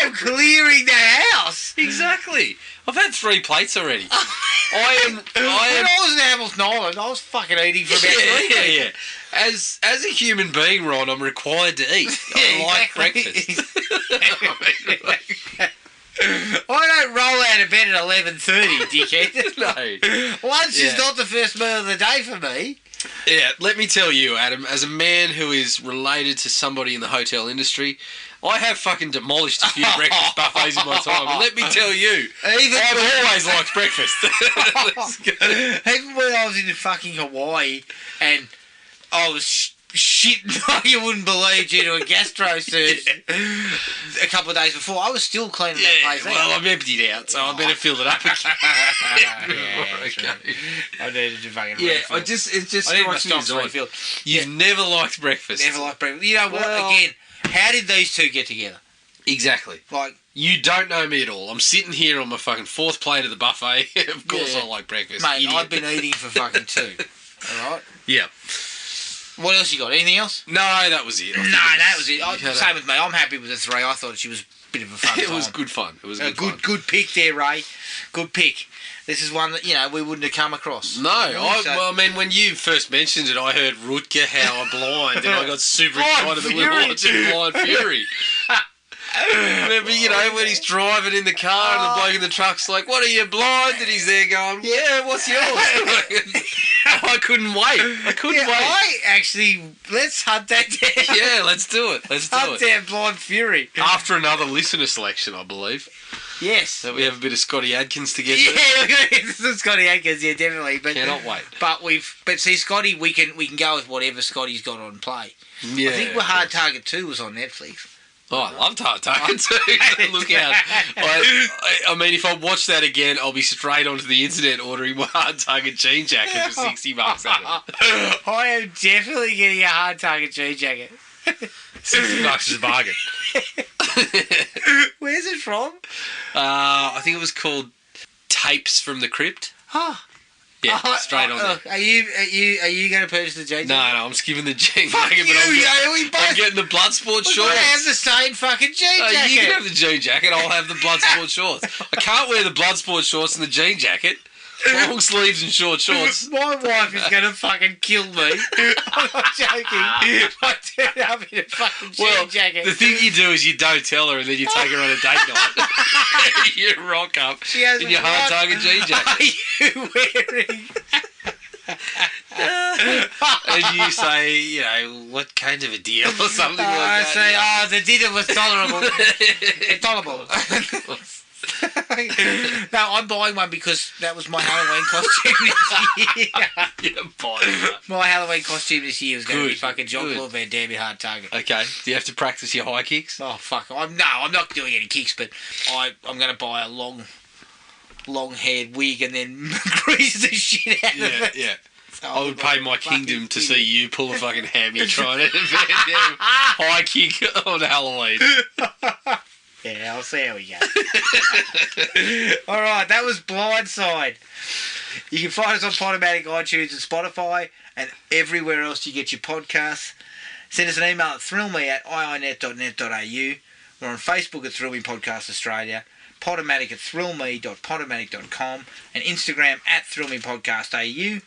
I'm clearing the house. Exactly. I've had 3 plates already. When I was in Hamilton Island, I was fucking eating for about 3 weeks. Yeah. As a human being, Ron, I'm required to eat. I like breakfast. I don't roll out of bed at 11:30, dickhead. No. Lunch is not the first meal of the day for me. Yeah, let me tell you, Adam, as a man who is related to somebody in the hotel industry, I have fucking demolished a few breakfast buffets in my time. And let me tell you, I've always liked breakfast. Even when I was in fucking Hawaii and I was shitting like you wouldn't believe due to a gastro surge a couple of days before, I was still cleaning that place out. Well, I'm emptied out, so I better fill it up again. I needed to fucking refill. It just strikes me as odd. You've never liked breakfast. Never liked breakfast. You know what? Again, how did these two get together? Exactly. You don't know me at all. I'm sitting here on my fucking 4th plate of the buffet. Of course I like breakfast. Mate, idiot. I've been eating for fucking 2. Alright? Yeah. What else you got? Anything else? No, that was it. That was it. Same with me. I'm happy with the 3. I thought she was a bit of a fun time. It was good fun. It was good pick there, Ray. Good pick. This is one that, we wouldn't have come across. No. When you first mentioned it, I heard Rutger Hauer Blind, and I got super excited that we were watching Blind Fury. Remember, when he's driving in the car and the bloke in the truck's like, "What, are you blind?" And he's there going, "Yeah, what's yours?" I couldn't wait. Let's hunt that down. Yeah, let's do it. Hunt down Blind Fury. After another listener selection, I believe. Yes. So we have a bit of Scotty Adkins to get to. Yeah, we're going to get some Scotty Adkins, definitely. But cannot wait. But see, Scotty, we can go with whatever Scotty's got on play. Yeah. I think Hard Target 2 was on Netflix. Oh, I loved Hard Target 2. Look out. I mean, if I watch that again, I'll be straight onto the internet ordering my Hard Target jean jacket for $60. I am definitely getting a Hard Target jean jacket. $60 is a bargain. Where's it from? I think it was called Tapes from the Crypt. Yeah, straight on there. Are you going to purchase the jean jacket? No, I'm skipping the jean jacket. But I'm getting the Bloodsport shorts. We're going to have the same fucking jean jacket. You can have the jean jacket. I'll have the Bloodsport shorts. I can't wear the Bloodsport shorts and the jean jacket. Long sleeves and short shorts. My wife is going to fucking kill me. I'm not joking. I turn up in a fucking jean jacket. The thing you do is you don't tell her and then you take her on a date night. You rock up in your Hard Target jean jacket. Are you wearing... And you say, you know, what kind of a deal or something like I that. say, the dinner was tolerable. Tolerable. No, I'm buying one because that was my Halloween costume this year. You're buying one. My Halloween costume this year was going to be Good, fucking John good. Claude Van Damme hard target. Okay. Do you have to practice your high kicks? Oh fuck! I'm not doing any kicks, but I'm going to buy a long-haired wig and then grease the shit out of it. Yeah. So I would pay my fucking kingdom to idiot. see you pull a fucking hammy trying to high kick on Halloween. Yeah, I'll see how we go. All right, that was Blindside. You can find us on Podomatic, iTunes, and Spotify, and everywhere else you get your podcasts. Send us an email at thrillme@iinet.net.au. We're on Facebook at Thrill Me Podcast Australia, Podomatic at thrillme.podomatic.com, and Instagram at thrillmepodcast.au.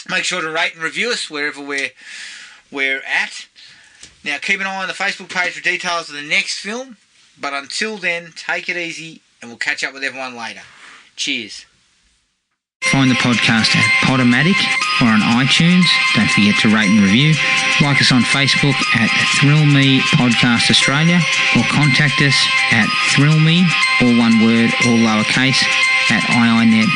Make sure to rate and review us wherever we're at. Now, keep an eye on the Facebook page for details of the next film. But until then, take it easy, and we'll catch up with everyone later. Cheers. Find the podcast at Podomatic or on iTunes. Don't forget to rate and review. Like us on Facebook at Thrill Me Podcast Australia, or contact us at thrillme, all one word, all lowercase, at iinet.net.au.